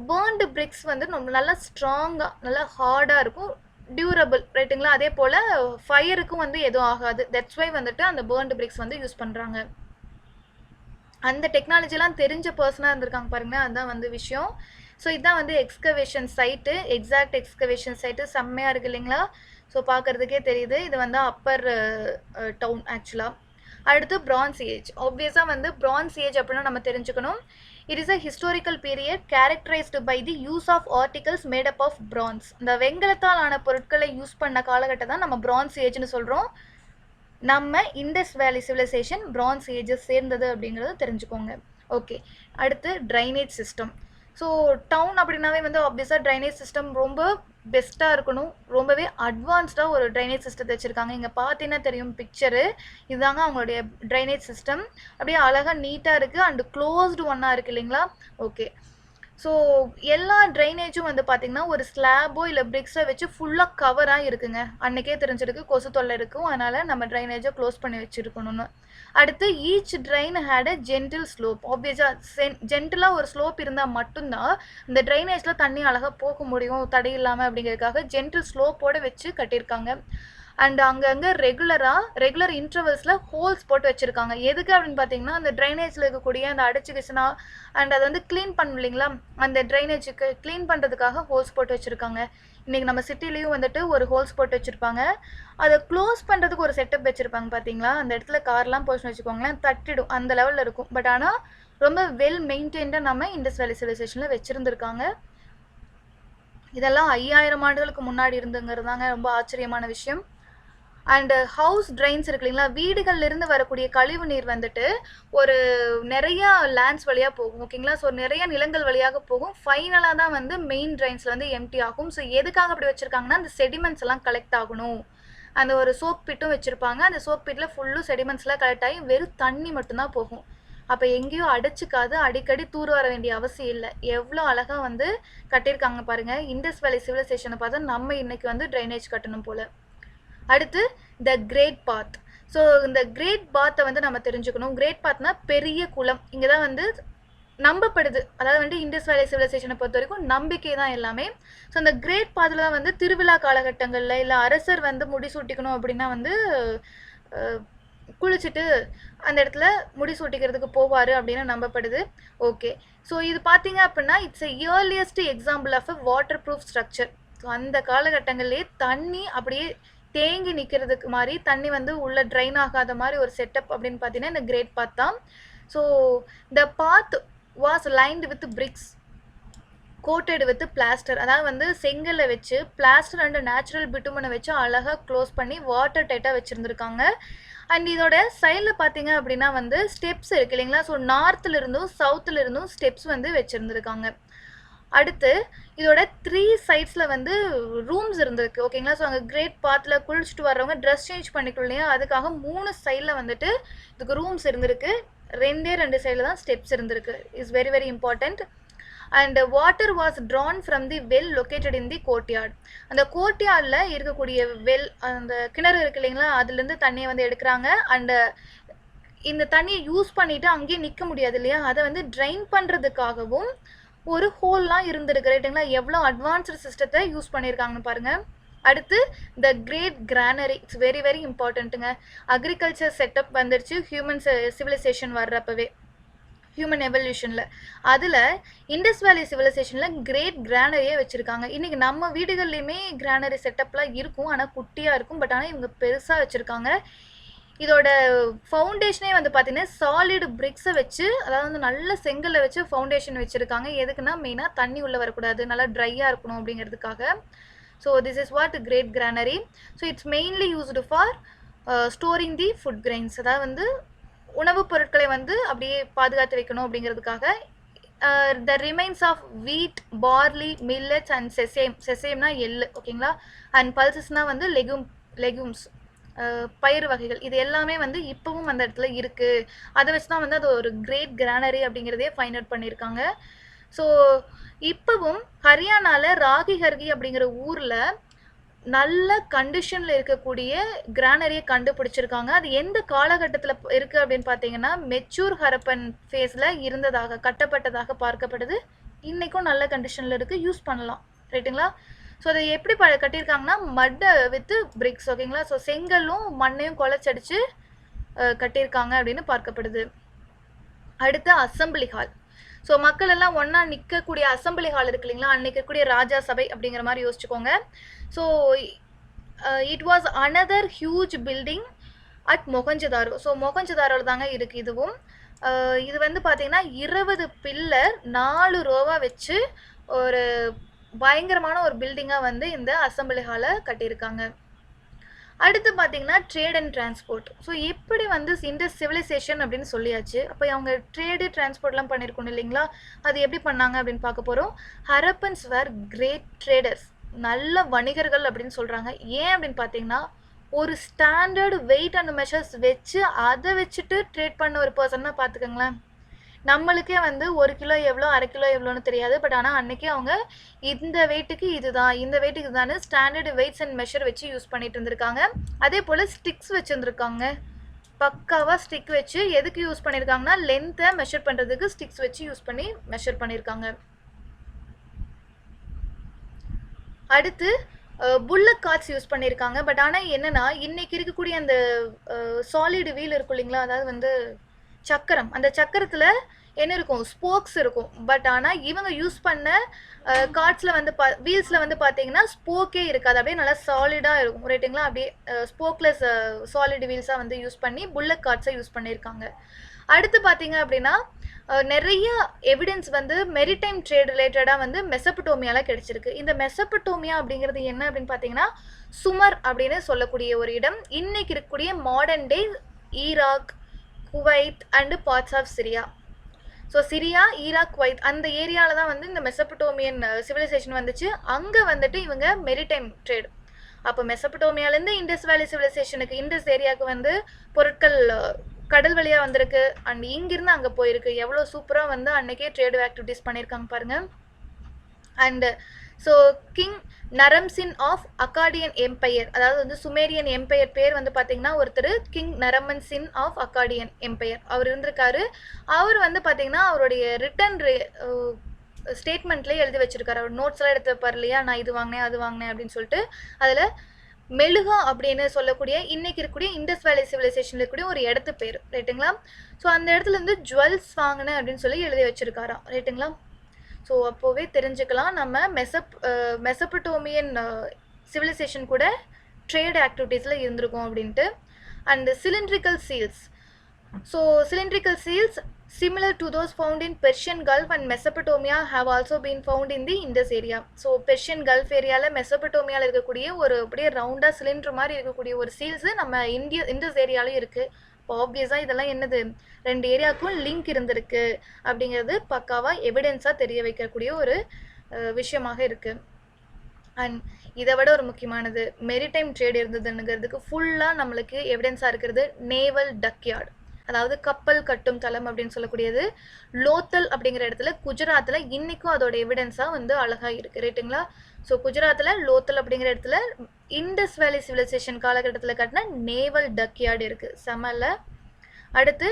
பேர்ன்டு பிரிக்ஸ் வந்து நம்ம நல்லா ஸ்ட்ராங்காக நல்லா ஹார்டாக இருக்கும், டியூரபிள் ரைட்டுங்களா. அதே போல் ஃபயருக்கும் வந்து எதுவும் ஆகாது. தட்ஸ் வை வந்துட்டு அந்த பேர்ன்டு பிரிக்ஸ் வந்து யூஸ் பண்ணுறாங்க. அந்த டெக்னாலஜிலாம் தெரிஞ்ச பர்சனாக இருந்திருக்காங்க பாருங்கள், அதுதான் வந்து விஷயம். ஸோ இதுதான் வந்து excavation site, exact excavation site செம்மையாக இருக்குது இல்லைங்களா. ஸோ பார்க்குறதுக்கே தெரியுது இது வந்து அப்பர் டவுன் ஆக்சுவலாக. அடுத்து பிரான்ஸ் ஏஜ். ஆப்வியஸாக வந்து பிரான்ஸ் ஏஜ் அப்படின்னா நம்ம தெரிஞ்சுக்கணும். It is a historical period characterized by the use of articles made up of bronze. இந்த வெங்கலத்தால் ஆன பொருட்களை யூஸ் பண்ண காலகட்டம் தான் நம்ம பிரான்ஸ் ஏஜ்னு சொல்கிறோம். நம்ம Indus valley civilisation France ages சேர்ந்தது அப்படிங்கிறத தெரிஞ்சுக்கோங்க. ஓகே, அடுத்து ட்ரைனேஜ் சிஸ்டம். ஸோ டவுன் அப்படின்னாவே வந்து ஆப்வியஸாக ட்ரைனேஜ் சிஸ்டம் ரொம்ப பெஸ்ட்டாக இருக்கணும். ரொம்பவே அட்வான்ஸ்டாக ஒரு ட்ரைனேஜ் சிஸ்டத்தை வச்சுருக்காங்க. இங்கே பார்த்தீங்கன்னா தெரியும் பிக்சரு, இதுதாங்க அவங்களுடைய ட்ரைனேஜ் சிஸ்டம். அப்படியே அழகாக நீட்டாக இருக்குது அண்டு க்ளோஸ்டு ஒன்னாக இருக்குது இல்லைங்களா. ஓகே, ஸோ எல்லா ட்ரைனேஜும் வந்து பார்த்திங்கன்னா ஒரு ஸ்லாபோ இல்லை பிரிக்ஸை வச்சு ஃபுல்லாக கவராக இருக்குங்க. அன்றைக்கே தெரிஞ்சிருக்கு கொசு தொல்லை இருக்கும், அதனால் நம்ம ட்ரைனேஜை க்ளோஸ் பண்ணி வச்சுருக்கணும்னு. அடுத்து each drain had a gentle slope. ஆப்வியஸாக ஜென்டிலாக ஒரு ஸ்லோப் இருந்தால் மட்டும்தான் இந்த ட்ரைனேஜில் தண்ணி அழகாக போக முடியும் தடை இல்லாமல் அப்படிங்கிறதுக்காக ஜென்டில் ஸ்லோப்போடு வச்சு கட்டியிருக்காங்க. அண்ட் அங்கங்கே ரெகுலர் இன்டர்வல்ஸில் ஹோல்ஸ் போட்டு வச்சுருக்காங்க. எதுக்கு அப்படின்னு பார்த்தீங்கன்னா அந்த ட்ரைனேஜில் இருக்கக்கூடிய அந்த அடைச்சிக்கிச்சுனா அண்ட் அதை வந்து க்ளீன் பண்ணும் இல்லைங்களா, அந்த ட்ரைனேஜுக்கு க்ளீன் பண்ணுறதுக்காக ஹோல்ஸ் போட்டு வச்சுருக்காங்க. இன்றைக்கி நம்ம சிட்டிலையும் வந்துட்டு ஒரு ஹோல்ஸ் போட்டு வச்சுருப்பாங்க. அதை க்ளோஸ் பண்ணுறதுக்கு ஒரு செட்டப் வச்சுருப்பாங்க பார்த்தீங்களா, அந்த இடத்துல கார்லாம் போச்சுன்னு வச்சுக்கோங்களேன் தட்டிடும், அந்த லெவலில் இருக்கும். பட் ஆனால் ரொம்ப வெல் மெயின்டைன்டாக நம்ம இண்டஸ் வேலி சிவிலைசேஷனில் வச்சுருந்துருக்காங்க. இதெல்லாம் 5000 ஆண்டுகளுக்கு முன்னாடி இருந்துங்கிறது தாங்க ரொம்ப ஆச்சரியமான விஷயம். அண்டு ஹவுஸ் ட்ரைன்ஸ் இருக்கு இல்லைங்களா, வீடுகள்லேருந்து வரக்கூடிய கழிவு நீர் வந்துட்டு ஒரு நிறையா லேண்ட்ஸ் வழியாக போகும் ஓகேங்களா. ஸோ நிறைய நிலங்கள் வழியாக போகும், ஃபைனலாக தான் வந்து மெயின் ட்ரைன்ஸில் வந்து எம்டி ஆகும். ஸோ எதுக்காக அப்படி வச்சுருக்காங்கன்னா அந்த செடிமெண்ட்ஸ் எல்லாம் கலெக்ட் ஆகணும். அந்த ஒரு சோப் பிட்டும் வச்சுருப்பாங்க, அந்த சோப் பிட்டில் ஃபுல்லும் செடிமெண்ட்ஸ்லாம் கலெக்ட் ஆகி வெறும் தண்ணி மட்டும்தான் போகும். அப்போ எங்கேயோ அடைச்சிக்காது, அடிக்கடி தூர் வர வேண்டிய அவசியம் இல்லை. எவ்வளோ அழகாக வந்து கட்டியிருக்காங்க பாருங்கள். இண்டஸ் வேலி சிவிலைசேஷனை பார்த்தா நம்ம இன்றைக்கி வந்து ட்ரைனேஜ் கட்டணும் போல். அடுத்து த கிரேட் பாத். ஸோ இந்த கிரேட் பாத்தை வந்து நம்ம தெரிஞ்சுக்கணும். கிரேட் பாத்னா பெரிய குளம், இங்கே தான் வந்து நம்பப்படுது. அதாவது வந்து இண்டஸ் வேலி சிவிலைசேஷனை பொறுத்த வரைக்கும் நம்பிக்கை தான் எல்லாமே. ஸோ அந்த கிரேட் பாத்தில் தான் வந்து திருவிழா காலகட்டங்களில் இல்லை அரசர் வந்து முடிசூட்டிக்கணும் அப்படின்னா வந்து குளிச்சுட்டு அந்த இடத்துல முடிசூட்டிக்கிறதுக்கு போவார் அப்படின்னு நம்பப்படுது. ஓகே, ஸோ இது பார்த்தீங்க அப்படின்னா it's a earliest example of a water proof structure. So அந்த காலகட்டங்கள்லேயே தண்ணி அப்படியே தேங்கி நிற்கிறதுக்கு மாதிரி தண்ணி வந்து உள்ள ட்ரைன் ஆகாத மாதிரி ஒரு செட்டப் அப்படின்னு பார்த்தீங்கன்னா இந்த கிரேட் பாத் தான். So the bath was lined with bricks coated with plaster. அதாவது வந்து செங்கலை வச்சு பிளாஸ்டர் அண்ட் நேச்சுரல் பிட்டுமனை வச்சு அழகாக க்ளோஸ் பண்ணி வாட்டர் டைட்டாக வச்சுருந்துருக்காங்க. அண்ட் இதோட சைடில் பார்த்தீங்க அப்படின்னா வந்து ஸ்டெப்ஸ் இருக்குது இல்லைங்களா. ஸோ நார்த்துலேருந்தும் சவுத்துலேருந்தும் ஸ்டெப்ஸ் வந்து வச்சுருந்துருக்காங்க. அடுத்து இதோட 3 சைட்ஸில் வந்து ரூம்ஸ் இருந்திருக்கு ஓகேங்களா. ஸோ அங்கே கிரேட் பாத்தில் குளிச்சுட்டு வர்றவங்க ட்ரெஸ் சேஞ்ச் பண்ணிக்கணும் இல்லையா, அதுக்காக 3 சைடில் வந்துட்டு இதுக்கு ரூம்ஸ் இருந்திருக்கு. 2 சைடில் தான் ஸ்டெப்ஸ் இருந்திருக்கு. Is very very important. And water was Tran from the well located in the courtyard. அந்த கோர்ட்யார்டில் இருக்கக்கூடிய வெல், அந்த கிணறு இருக்கு இல்லைங்களா, அதுலேருந்து தண்ணியை வந்து எடுக்கிறாங்க. அண்ட் இந்த தண்ணியை யூஸ் பண்ணிவிட்டு அங்கேயே நிற்க முடியாது இல்லையா, அதை வந்து ட்ரைன் பண்ணுறதுக்காகவும் ஒரு ஹோல்லாம் இருந்திருக்கு ரைட்டுங்களா. எவ்வளோ அட்வான்ஸ்டு சிஸ்டத்தை யூஸ் பண்ணியிருக்காங்கன்னு பாருங்கள். அடுத்து the great granary, it's very very இம்பார்ட்டண்ட்டுங்க. அக்ரிகல்ச்சர் செட்டப் வந்துடுச்சு ஹியூமன் சிவிலைசேஷன் வர்றப்பவே, ஹியூமன் எவல்யூஷனில். அதில் இண்டஸ் வேலி சிவிலைசேஷனில் கிரேட் கிரானரியே வச்சுருக்காங்க. இன்றைக்கி நம்ம வீடுகள்லையுமே கிரானரி செட்டப்லாம் இருக்கும், ஆனால் குட்டியாக இருக்கும். பட் ஆனால் இவங்க பெருசாக வச்சுருக்காங்க. இதோட ஃபவுண்டேஷனே வந்து பார்த்தீங்கன்னா சாலிடு பிரிக்ஸை வச்சு, அதாவது வந்து நல்ல செங்கல்லை வச்சு ஃபவுண்டேஷன் வச்சுருக்காங்க. எதுக்குன்னா மெயினாக தண்ணி உள்ளே வரக்கூடாது, நல்லா ட்ரையாக இருக்கணும் அப்படிங்கிறதுக்காக. So this is what great granary. So it's mainly used for storing the food grains, அதாவது வந்து உணவுப் பொருட்களை வந்து அப்படியே பாதுகாத்து வைக்கணும் அப்படிங்கிறதுக்காக. The remains of wheat, barley, millets and செசேம்னா எள்ளு, ஓகேங்களா. அண்ட் பல்சஸ்னால் வந்து லெகும்ஸ், பயிர் வகைகள். இது எல்லாமே வந்து இப்போவும் அந்த இடத்துல இருக்குது. அதை வச்சு தான் வந்து அது ஒரு கிரேட் கிரானரி அப்படிங்கிறதே ஃபைண்ட் அவுட் பண்ணியிருக்காங்க. ஸோ இப்போவும் ஹரியானாவில் ராகி ஹர்கி அப்படிங்கிற ஊரில் நல்ல கண்டிஷனில் இருக்கக்கூடிய கிரானரியை கண்டுபிடிச்சிருக்காங்க. அது எந்த காலகட்டத்தில் இருக்குது அப்படின்னு பார்த்தீங்கன்னா மெச்சூர் ஹரப்பன் ஃபேஸில் இருந்ததாக, கட்டப்பட்டதாக பார்க்கப்படுது. இன்றைக்கும் நல்ல கண்டிஷனில் இருக்குது, யூஸ் பண்ணலாம் ரைட்டுங்களா. ஸோ அதை எப்படி கட்டியிருக்காங்கன்னா மட்டை வித்து பிரிக்ஸ், ஓகேங்களா. ஸோ செங்கல்லும் மண்ணையும் குழச்சடிச்சு கட்டியிருக்காங்க அப்படின்னு பார்க்கப்படுது. அடுத்து அசம்பிளி ஹால். ஸோ மக்கள் எல்லாம் ஒன்றா நிற்கக்கூடிய அசம்பிளி ஹால் இருக்கு இல்லைங்களா, அன்றைக்கி இருக்கக்கூடிய ராஜா சபை அப்படிங்கிற மாதிரி யோசிச்சுக்கோங்க. So it was another huge building at Mohenjodaro. So மொகஞ்சதாரோவில் தாங்க இருக்குது இதுவும். இது வந்து பார்த்திங்கன்னா 20 பில்லர் 4 ரோவாக வச்சு ஒரு பயங்கரமான ஒரு பில்டிங்காக வந்து இந்த அசம்பிளி ஹாலை கட்டியிருக்காங்க. அடுத்து பார்த்தீங்கன்னா ட்ரேட் அண்ட் டிரான்ஸ்போர்ட். ஸோ எப்படி வந்து இண்டஸ் சிவிலைசேஷன் அப்படின்னு சொல்லியாச்சு, அப்போ அவங்க ட்ரேடு டிரான்ஸ்போர்ட்லாம் பண்ணியிருக்கணும் இல்லைங்களா, அது எப்படி பண்ணாங்க அப்படின்னு பார்க்க போகிறோம். ஹரப்பன்ஸ் வேர் கிரேட் ட்ரேடர்ஸ், நல்ல வணிகர்கள் அப்படின்னு சொல்கிறாங்க. ஏன் அப்படின்னு பார்த்தீங்கன்னா ஒரு ஸ்டாண்டர்டு வெயிட் அண்ட் மெஷர்ஸ் வச்சு அதை வச்சுட்டு ட்ரேட் பண்ண ஒரு பர்சன்னா பார்த்துக்கோங்களேன். நம்மளுக்கே வந்து 1 கிலோ எவ்வளோ, 1/2 கிலோ எவ்வளோன்னு தெரியாது. பட் ஆனால் அன்றைக்கி அவங்க இந்த வெயிட்டுக்கு இதுதான், இந்த வெயிட்டுக்கு இதுதான் ஸ்டாண்டர்டு வெயிட்ஸ் அண்ட் மெஷர் வச்சு யூஸ் பண்ணிட்டு இருந்திருக்காங்க. அதே போல் ஸ்டிக்ஸ் வச்சுருந்துருக்காங்க, பக்காவாக ஸ்டிக் வச்சு. எதுக்கு யூஸ் பண்ணியிருக்காங்கன்னா லென்த்தை மெஷர் பண்ணுறதுக்கு ஸ்டிக்ஸ் வச்சு யூஸ் பண்ணி மெஷர் பண்ணியிருக்காங்க. அடுத்து புல்லக் கார்ட்ஸ் யூஸ் பண்ணியிருக்காங்க. பட் ஆனால் என்னென்னா இன்றைக்கி இருக்கக்கூடிய அந்த சாலிடு வீல் இருக்கும் இல்லைங்களா, அதாவது வந்து சக்கரம், அந்த சக்கரத்தில் என்ன இருக்கும், ஸ்போக்ஸ் இருக்கும். பட் ஆனால் இவங்க யூஸ் பண்ண கார்ட்ஸில் வந்து வீல்ஸில் வந்து பார்த்தீங்கன்னா ஸ்போக்கே இருக்காது, அப்படியே நல்லா சாலிடாக இருக்கும் ரைட்டுங்களா. அப்படியே ஸ்போக்லெஸ் சாலிட் வீல்ஸாக வந்து யூஸ் பண்ணி புல்லக் கார்ட்ஸை யூஸ் பண்ணியிருக்காங்க. அடுத்து பார்த்தீங்க அப்படின்னா நிறைய எவிடன்ஸ் வந்து மெரிடைம் ட்ரேட் ரிலேட்டடாக வந்து மெசபடோமியாவில் கிடைச்சிருக்கு. இந்த மெசபடோமியா அப்படிங்கிறது என்ன அப்படின்னு பார்த்தீங்கன்னா சுமர் அப்படின்னு சொல்லக்கூடிய ஒரு இடம். இன்னைக்கு இருக்கக்கூடிய modern day Iraq, Kuwait and parts of Syria. So Syria, Iraq, Kuwait அந்த ஏரியாவில் தான் வந்து இந்த மெசபடோமியன் சிவிலைசேஷன் வந்துச்சு. அங்கே வந்துட்டு இவங்க மெரிடைம் ட்ரேட். அப்போ மெசபடோமியாலேருந்து இண்டஸ் வேலி சிவிலைசேஷனுக்கு, இண்டஸ் ஏரியாவுக்கு வந்து பொருட்கள் கடல் வழியாக வந்திருக்கு. அண்ட் இங்கிருந்து அங்கே போயிருக்கு. எவ்வளோ சூப்பராக வந்து அன்றைக்கே ட்ரேடு ஆக்டிவிட்டீஸ் பண்ணியிருக்காங்க பாருங்கள். And so king Naramsin of Akkadian empire, அதாவது வந்து சுமேரியன் எம்பையர் பேர் வந்து பார்த்திங்கன்னா ஒருத்தர் king Naramsin of Akkadian empire அவர் இருந்திருக்காரு. அவர் வந்து பார்த்திங்கன்னா அவருடைய ரிட்டன் ஸ்டேட்மெண்ட்லேயே எழுதி வச்சுருக்காரு. அவர் நோட்ஸ்லாம் எடுத்து வைப்பார் இல்லையா, நான் இது வாங்கினேன் அது வாங்கினேன் அப்படின்னு சொல்லிட்டு. அதில் மெழுகா அப்படின்னு சொல்லக்கூடிய இன்றைக்கி இருக்கக்கூடிய இண்டஸ் வேலி சிவிலைசேஷனில் இருக்கக்கூடிய ஒரு இடத்து பேர் ரைட்டுங்களா. ஸோ அந்த இடத்துலேருந்து ஜுவல்ஸ் வாங்கினேன் அப்படின்னு சொல்லி எழுதி வச்சுருக்காராம் ரைட்டுங்களா. ஸோ அப்போவே தெரிஞ்சுக்கலாம் நம்ம மெசபடோமியன் சிவிலைசேஷன் கூட ட்ரேட் ஆக்டிவிட்டீஸில் இருந்திருக்கோம் அப்படின்ட்டு. And cylindrical seals. So cylindrical seals similar to those found in Persian Gulf and Mesopotamia have also been found in the Indus area. So Persian gulf ஏரியாவில் மெசபடோமியாவில் இருக்கக்கூடிய ஒரு அப்படியே ரவுண்டாக சிலிண்டர் மாதிரி இருக்கக்கூடிய ஒரு சீல்ஸு நம்ம இண்டஸ் ஏரியாலையும் இருக்குது. இப்போ ஆப்வியஸாக இதெல்லாம் என்னது, 2 ஏரியாவுக்கும் லிங்க் இருந்திருக்கு அப்படிங்கிறது பக்காவாக எவிடென்ஸாக தெரிய வைக்கக்கூடிய ஒரு விஷயமாக இருக்குது. அண்ட் இதை விட ஒரு முக்கியமானது மெரிடைம் ட்ரேட் இருந்ததுங்கிறதுக்கு ஃபுல்லாக நம்மளுக்கு எவிடென்ஸாக இருக்கிறது நேவல் டக்யார்டு. அதாவது கப்பல் கட்டும் தளம் அப்படின்னு சொல்லக்கூடியது லோத்தல் அப்படிங்கிற இடத்துல குஜராத்தில் இன்னைக்கும் அதோட எவிடன்ஸாக வந்து அழகாக இருக்குது ரைட்டுங்களா. ஸோ குஜராத்தில் லோத்தல் அப்படிங்கிற இடத்துல இண்டஸ் வேலி சிவிலைசேஷன் காலகட்டத்தில் கட்டின நேவல் டக்யார்டு இருக்குது செமல்ல. அடுத்து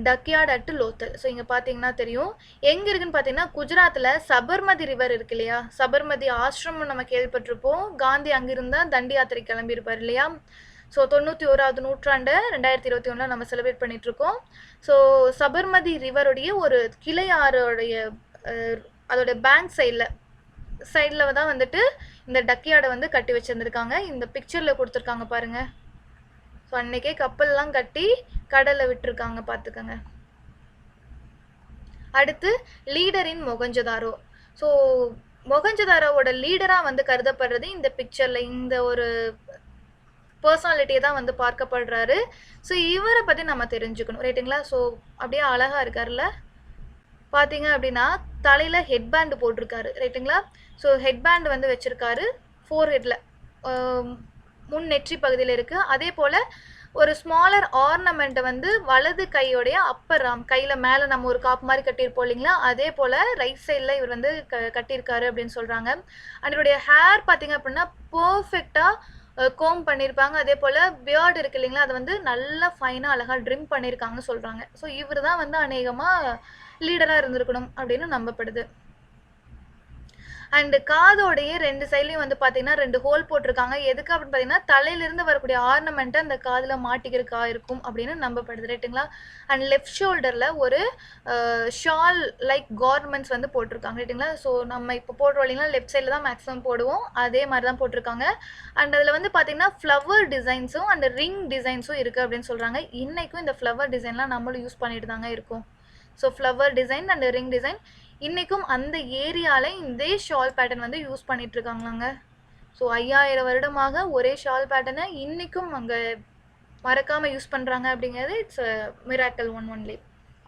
டக்யார்ட் அட் லோத்தல். ஸோ இங்கே பார்த்தீங்கன்னா தெரியும் எங்கே இருக்குன்னு பார்த்தீங்கன்னா குஜராத்தில் சபர்மதி ரிவர் இருக்கு இல்லையா, சபர்மதி ஆசிரமம் நம்ம கேள்விப்பட்டிருப்போம். காந்தி அங்கிருந்தா தண்டி யாத்திரை கிளம்பியிருப்பார் இல்லையா. ஸோ 91வது நூற்றாண்டு 2021 நம்ம செலிப்ரேட் பண்ணிட்டு இருக்கோம். ஸோ சபர்மதி ரிவருடைய ஒரு கிளை ஆறுடைய அதோட பேங்க் சைடில் தான் வந்துட்டு இந்த டக்யார்டை வந்து கட்டி வச்சுருந்துருக்காங்க. இந்த பிக்சரில் கொடுத்துருக்காங்க பாருங்கள். ஸோ அன்னைக்கே கப்பல்லாம் கட்டி கடலில் விட்டுருக்காங்க பார்த்துக்கோங்க. அடுத்து லீடர் இன் மொகஞ்சதாரோ. ஸோ மொகஞ்சதாரோவோட லீடராக வந்து கருதப்படுறது இந்த பிக்சரில் இந்த ஒரு பர்சனாலிட்டியை தான் வந்து பார்க்கப்படுறாரு. ஸோ இவரை பற்றி நம்ம தெரிஞ்சுக்கணும் ரைட்டுங்களா. ஸோ அப்படியே அழகாக இருக்கார்ல பார்த்தீங்க அப்படின்னா தலையில் ஹெட்பேண்டு போட்டிருக்காரு ரைட்டுங்களா. ஸோ ஹெட்பேண்டு வந்து வச்சுருக்காரு ஃபோர்ஹெட்டில் முன் நெற்றி பகுதியில் இருக்குது. அதே போல் ஒரு ஸ்மாலர் ஆர்னமெண்ட்டை வந்து வலது கையோடைய அப்பர் ஆம் கையில் மேலே நம்ம ஒரு காப்பு மாதிரி கட்டியிருப்போம் இல்லைங்களா, அதே போல் ரைட் சைடில் இவர் வந்து கட்டியிருக்காரு அப்படின்னு சொல்கிறாங்க. அதனுடைய ஹேர் பார்த்தீங்க அப்படின்னா பர்ஃபெக்டாக கோம் பண்ணியிருப்பாங்க. அதே போல் பியர்டு இருக்குது இல்லைங்களா, அதை வந்து நல்லா ஃபைனாக அழகாக ட்ரிம் பண்ணியிருக்காங்கன்னு சொல்கிறாங்க. ஸோ இவர் தான் வந்து அநேகமாக லீடராக இருந்திருக்கணும் அப்படின்னு நம்பப்படுது. அண்டு காதோடைய 2 சைட்லையும் வந்து பார்த்தீங்கன்னா 2 ஹோல் போட்டிருக்காங்க. எதுக்கு அப்படின்னு பார்த்தீங்கன்னா தலையிலிருந்து வரக்கூடிய ஆர்னமெண்ட்டை அந்த காதில் மாட்டிக்கிறக்கா இருக்கும் அப்படின்னு நம்பப்படுது ரைட்டுங்களா. அண்ட் லெஃப்ட் ஷோல்டரில் ஒரு ஷால் லைக் கார்மெண்ட்ஸ் வந்து போட்டிருக்காங்க ரைட்டுங்களா. ஸோ நம்ம இப்போ போடுறோம் இல்லைங்களா, லெஃப்ட் சைடில் தான் மேக்ஸிமம் போடுவோம், அதே மாதிரி தான் போட்டிருக்காங்க. அண்ட் அதில் வந்து பார்த்தீங்கன்னா ஃப்ளவர் டிசைன்ஸும் அந்த ரிங் டிசைன்ஸும் இருக்குது அப்படின்னு சொல்கிறாங்க. இன்றைக்கும் இந்த ஃப்ளவர் டிசைன்லாம் நம்மளும் யூஸ் பண்ணிட்டு தாங்க இருக்கோம். So flower design and ring design இன்றைக்கும் அந்த ஏரியாவில் இதே ஷால் பேட்டர்ன் வந்து யூஸ் பண்ணிகிட்ருக்காங்களாங்க. ஸோ 5000 வருடமாக ஒரே ஷால் பேட்டர்னை இன்றைக்கும் அங்கே மறக்காமல் யூஸ் பண்ணுறாங்க அப்படிங்கிறது இட்ஸ் மிராக்கல் ஒன்லி.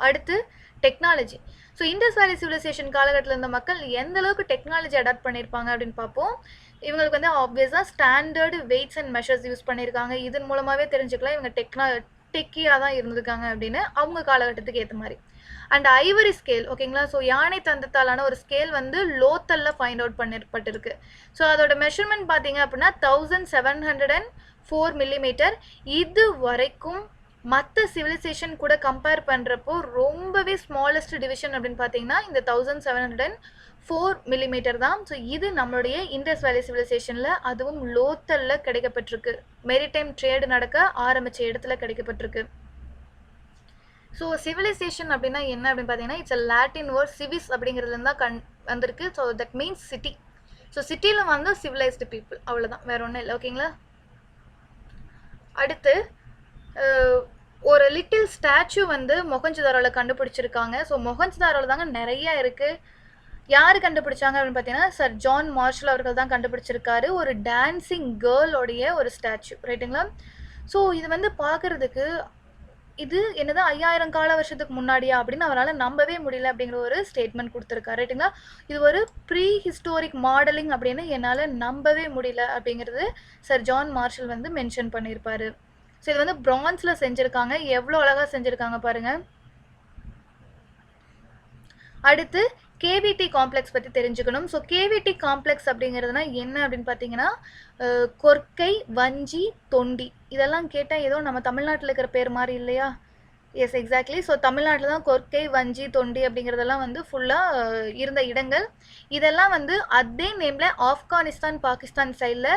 அடுத்து technology. So Indies valley civilisation காலகட்டத்தில் இருந்த மக்கள் எந்த அளவுக்கு டெக்னாலஜி அடாப்ட் பண்ணியிருப்பாங்க அப்படின்னு பார்ப்போம். இவங்களுக்கு வந்து ஆப்வியஸாக standard weights and measures use பண்ணியிருக்காங்க. இதன் மூலமாகவே தெரிஞ்சுக்கலாம் இவங்க டெக்கியாக தான் இருந்திருக்காங்க அப்படின்னு அவங்க காலகட்டத்துக்கு ஏற்ற மாதிரி. அண்ட் ஐவரி ஸ்கேல் ஓகேங்களா. ஸோ யானை தந்தத்தாலான ஒரு ஸ்கேல் வந்து லோத்தலில் ஃபைண்ட் அவுட் பண்ணப்பட்டிருக்கு. ஸோ அதோட மெஷர்மெண்ட் பார்த்தீங்க அப்படின்னா 1704 மில்லிமீட்டர். இது வரைக்கும் மற்ற சிவிலைசேஷன் கூட கம்பேர் பண்ணுறப்போ ரொம்பவே ஸ்மாலஸ்ட் டிவிஷன் அப்படின்னு பார்த்தீங்கன்னா இந்த 1704 மில்லிமீட்டர் தான். ஸோ இது நம்மளுடைய இண்டஸ் வேலி சிவிலைசேஷனில் அதுவும் லோத்தலில் கிடைக்கப்பட்டிருக்கு. மெரிடைம் ட்ரேடு நடக்க ஆரம்பித்த இடத்துல கிடைக்கப்பட்டிருக்கு. ஸோ சிவிலைசேஷன் அப்படின்னா என்ன அப்படின்னு பார்த்தீங்கன்னா it's a Latin word CVs அப்படிங்கிறதுல தான் வந்திருக்கு. So that means city. So சிட்டியில் வந்து சிவிலைஸ்டு பீப்புள், அவ்வளோதான், வேற ஒன்றும் இல்லை ஓகேங்களா. அடுத்து ஒரு லிட்டில் ஸ்டாச்சு வந்து மொகஞ்சதாரோவில் கண்டுபிடிச்சிருக்காங்க. ஸோ மொகஞ்சதாரோவில் தாங்க நிறைய இருக்குது. யார் கண்டுபிடிச்சாங்க அப்படின்னு பார்த்தீங்கன்னா Sir John Marshall அவர்கள் தான் கண்டுபிடிச்சிருக்காரு. ஒரு டான்சிங் கேர்ளோடைய ஒரு ஸ்டாச்சு ரைட்டுங்களா. ஸோ இது வந்து பார்க்குறதுக்கு இது என்னதான் 5000 கால வருஷத்துக்கு முன்னாடியா அப்படின்னு அவரால் நம்பவே முடியல அப்படிங்கிற ஒரு ஸ்டேட்மெண்ட் கொடுத்துருக்காரு ரைட்டுங்களா. இது ஒரு ப்ரீ ஹிஸ்டோரிக் மாடலிங் அப்படின்னு என்னால் நம்பவே முடியல அப்படிங்கிறது Sir John Marshall வந்து மென்ஷன் பண்ணியிருப்பாரு. ஸோ இது வந்து பிரான்ஸில் செஞ்சுருக்காங்க. எவ்வளோ அழகாக செஞ்சுருக்காங்க பாருங்கள். அடுத்து கேவிடி காம்ப்ளெக்ஸ் பற்றி தெரிஞ்சுக்கணும். ஸோ கேவிடி காம்ப்ளெக்ஸ் அப்படிங்கிறதுனா என்ன அப்படின்னு பார்த்தீங்கன்னா கொர்க்கை, வஞ்சி, தொண்டி இதெல்லாம் கேட்டால் ஏதோ நம்ம தமிழ்நாட்டில் இருக்கிற பேர் மாதிரி இல்லையா. Yes exactly. ஸோ தமிழ்நாட்டில் தான் கொர்க்கை, வஞ்சி, தொண்டி அப்படிங்கிறதெல்லாம் வந்து ஃபுல்லாக இருந்த இடங்கள். இதெல்லாம் வந்து அதே நேமில் ஆப்கானிஸ்தான், பாகிஸ்தான் சைடில்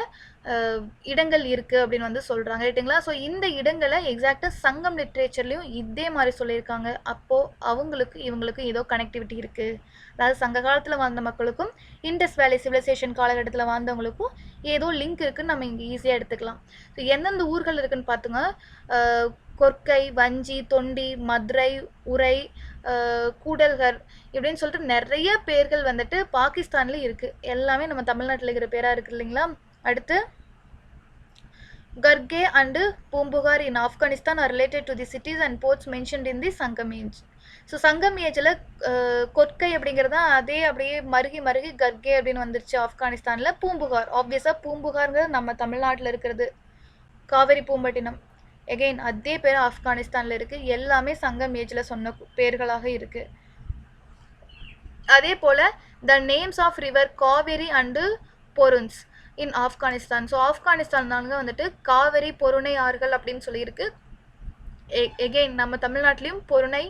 இடங்கள் இருக்குது அப்படின்னு வந்து சொல்கிறாங்க ரைட்டுங்களா. ஸோ இந்த இடங்களை எக்ஸாக்டாக சங்கம் லிட்ரேச்சர்லேயும் இதே மாதிரி சொல்லியிருக்காங்க. அப்போது அவங்களுக்கு இவங்களுக்கு ஏதோ கனெக்டிவிட்டி இருக்குது. அதாவது சங்க காலத்தில் வாழ்ந்த மக்களுக்கும் இண்டஸ் வேலி சிவிலைசேஷன் காலகட்டத்தில் வாழ்ந்தவங்களுக்கும் ஏதோ லிங்க் இருக்குதுன்னு நம்ம இங்கே ஈஸியாக எடுத்துக்கலாம். ஸோ எந்தெந்த ஊர்கள் இருக்குதுன்னு பார்த்துங்க. கொர்க்கை, வஞ்சி, தொண்டி, மதுரை, உரை, கூடல்கர் இப்படின்னு சொல்லிட்டு நிறைய பேர்கள் வந்துட்டு பாகிஸ்தான்லேயும் இருக்குது. எல்லாமே நம்ம தமிழ்நாட்டில் இருக்கிற பேராக இருக்குது இல்லைங்களா. அடுத்து Korkai and Poompuhar in Afghanistan are related to the cities and ports mentioned in the Sangam age. So சங்கம் ஏஜில் கொர்க்கை அப்படிங்கிறது தான் அதே அப்படியே மருகி கர்கே அப்படின்னு வந்துருச்சு ஆப்கானிஸ்தானில். பூம்புகார் ஆப்வியஸாக பூம்புகாருங்கிறது நம்ம தமிழ்நாட்டில் இருக்கிறது, காவேரி பூம்பட்டினம். எகெயின் அதே பேர் ஆப்கானிஸ்தானில் இருக்குது. எல்லாமே சங்கம் ஏஜில் சொன்ன பேர்களாக இருக்குது. அதே போல் the names of river Kaveri and பொருன்ஸ் இன் ஆப்கானிஸ்தான். ஸோ ஆப்கானிஸ்தான் தாங்க வந்துட்டு காவேரி பொருணை ஆறுகள் அப்படின்னு சொல்லியிருக்கு. எகெயின் நம்ம தமிழ்நாட்டிலையும் பொருணை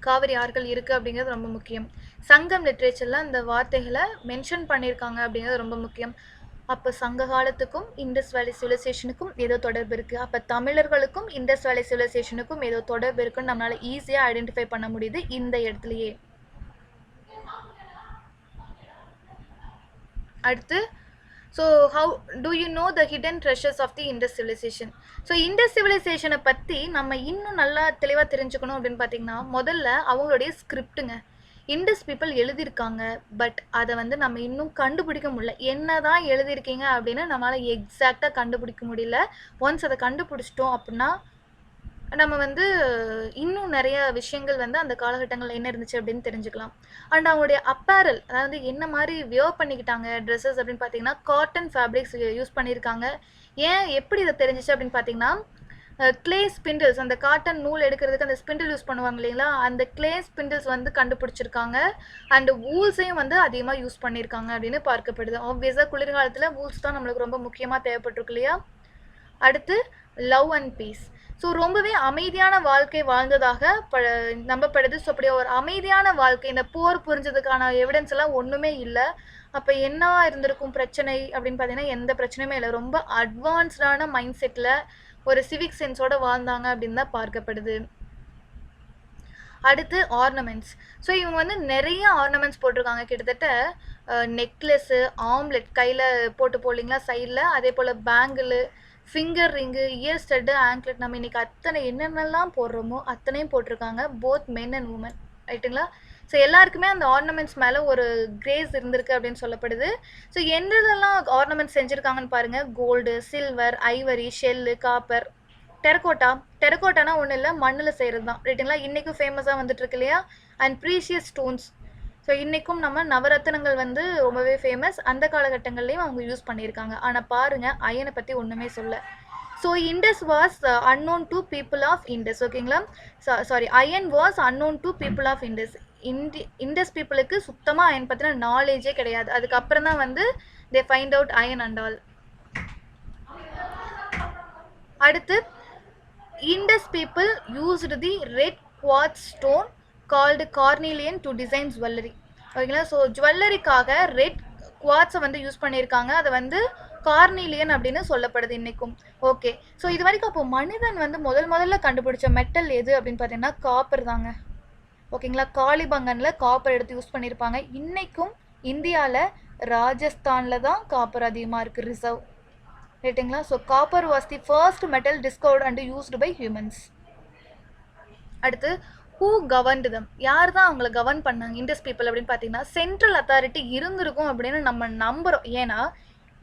காவிரி ஆறுகள் இருக்குது அப்படிங்கிறது ரொம்ப முக்கியம். சங்கம் லிட்ரேச்சரில் அந்த வார்த்தைகளை மென்ஷன் பண்ணியிருக்காங்க அப்படிங்கிறது ரொம்ப முக்கியம். அப்போ சங்க காலத்துக்கும் இண்டஸ் வேலி சிவிலைசேஷனுக்கும் ஏதோ தொடர்பு இருக்குது. அப்போ தமிழர்களுக்கும் இண்டஸ் வேலி சிவிலைசேஷனுக்கும் ஏதோ தொடர்பு இருக்குன்னு நம்மளால் ஈஸியாக ஐடென்டிஃபை பண்ண முடியுது இந்த இடத்துலையே. அடுத்து so how do you know the hidden treasures of the Indus civilisation. So Indus சிவிலைசேஷனை பற்றி நம்ம இன்னும் நல்லா தெளிவாக தெரிஞ்சுக்கணும் அப்படின்னு பார்த்தீங்கன்னா, முதல்ல அவங்களுடைய ஸ்கிரிப்டுங்க. இண்டஸ் பீப்புள் எழுதியிருக்காங்க, பட் அதை வந்து நம்ம இன்னும் கண்டுபிடிக்க முடியல. என்ன தான் எழுதியிருக்கீங்க அப்படின்னு நம்மளால் எக்ஸாக்டாக கண்டுபிடிக்க முடியல. ஒன்ஸ் அதை கண்டுபிடிச்சிட்டோம் அப்படின்னா நம்ம வந்து இன்னும் நிறைய விஷயங்கள் வந்து அந்த காலகட்டங்களில் என்ன இருந்துச்சு அப்படின்னு தெரிஞ்சுக்கலாம். அண்ட் அவங்களுடைய அப்பேரல், அதாவது என்ன மாதிரி வியர் பண்ணிக்கிட்டாங்க ட்ரெஸ்ஸஸ் அப்படின்னு பார்த்தீங்கன்னா, காட்டன் ஃபேப்ரிக்ஸ் யூஸ் பண்ணியிருக்காங்க. ஏன் எப்படி இதை தெரிஞ்சிச்சு அப்படின்னு பார்த்தீங்கன்னா, கிளே ஸ்பிண்டில்ஸ், அந்த காட்டன் நூல் எடுக்கிறதுக்கு அந்த ஸ்பிண்டில் யூஸ் பண்ணுவாங்க இல்லைங்களா, அந்த கிளே ஸ்பிண்டில்ஸ் வந்து கண்டுபிடிச்சிருக்காங்க. அண்ட் வூல்ஸையும் வந்து அதிகமாக யூஸ் பண்ணியிருக்காங்க அப்படின்னு பார்க்கப்படுது. ஆப்வியஸாக குளிர்காலத்தில் வூல்ஸ் தான் நம்மளுக்கு ரொம்ப முக்கியமாக தேவைப்பட்டிருக்கு இல்லையா. அடுத்து லவ் அண்ட் பீஸ். ஸோ ரொம்பவே அமைதியான வாழ்க்கை வாழ்ந்ததாக நம்பப்படுது. ஸோ அப்படியே ஒரு அமைதியான வாழ்க்கை, இந்த போர் புரிஞ்சதுக்கான எவிடன்ஸ் எல்லாம் ஒன்றுமே இல்லை. அப்போ என்ன இருந்திருக்கும் பிரச்சனை அப்படின்னு பார்த்தீங்கன்னா, எந்த பிரச்சனையுமே இல்லை. ரொம்ப அட்வான்ஸ்டான மைண்ட் செட்டில் ஒரு சிவிக் சென்ஸோட வாழ்ந்தாங்க அப்படின்னு தான் பார்க்கப்படுது. அடுத்து ஆர்னமெண்ட்ஸ். ஸோ இவங்க வந்து நிறைய ஆர்னமெண்ட்ஸ் போட்டிருக்காங்க. கிட்டத்தட்ட நெக்லஸ்ஸு, ஆம்லெட் கையில் போட்டு போலிங்களா சைடில், அதே போல் bangle, finger ring, ear stud, anklet, நம்ம இன்றைக்கி அத்தனை என்னென்னலாம் போடுறோமோ அத்தனையும் போட்டிருக்காங்க. போத் மென் அண்ட் உமன், ரைட்டுங்களா. ஸோ எல்லாருக்குமே அந்த ஆர்னமெண்ட்ஸ் மேலே ஒரு கிரேஸ் இருந்திருக்கு அப்படின்னு சொல்லப்படுது. ஸோ எந்தெல்லாம் ஆர்னமெண்ட்ஸ் செஞ்சுருக்காங்கன்னு பாருங்கள். Gold, silver, ivory, shell, copper, டெரக்கோட்டானா ஒன்றும் இல்லை, மண்ணில் செய்கிறது தான், ரைட்டுங்களா. இன்றைக்கும் ஃபேமஸாக வந்துட்டுருக்கு இல்லையா. And precious stones. ஸோ இன்றைக்கும் நம்ம நவரத்தினங்கள் வந்து ரொம்பவே ஃபேமஸ். அந்த காலகட்டங்கள்லேயும் அவங்க யூஸ் பண்ணியிருக்காங்க. ஆனால் பாருங்கள், அயனை பற்றி ஒன்றுமே சொல்ல. So Indus was unknown to people of Indus, ஓகேங்களா. Sorry, iron was unknown to people of Indus. Indus பீப்புளுக்கு சுத்தமாக அயன் பற்றின நாலேஜே கிடையாது. அதுக்கப்புறம் தான் வந்து they find out iron and all. அடுத்து Indus people used the red quartz stone called carnelian to design jewellery, ஓகேங்களா. ஸோ ஜுவல்லரிக்காக ரெட் குவார்ட்ஸை வந்து யூஸ் பண்ணியிருக்காங்க. அதை வந்து கார்னிலியன் அப்படின்னு சொல்லப்படுது இன்றைக்கும். ஓகே, ஸோ இது வரைக்கும் அப்போ மனிதன் வந்து முதல்ல கண்டுபிடிச்ச மெட்டல் எது அப்படின்னு பார்த்தீங்கன்னா காப்பர் தாங்க, ஓகேங்களா. காளிபங்கனில் காப்பர் எடுத்து யூஸ் பண்ணியிருப்பாங்க. இன்றைக்கும் இந்தியாவில் ராஜஸ்தானில் தான் காப்பர் அதிகமாக இருக்குது, ரிசர்வ், ரைட்டுங்களா. So copper was the first metal discovered and used by humans. அடுத்து ஹூ கவர்ன்டு தம், யார் தான் அவங்கள கவர்ன் பண்ணாங்க இண்டஸ் பீப்புள் அப்படின்னு பார்த்தீங்கன்னா, சென்ட்ரல் அத்தாரிட்டி இருந்திருக்கும் அப்படின்னு நம்ம நம்புகிறோம். ஏன்னா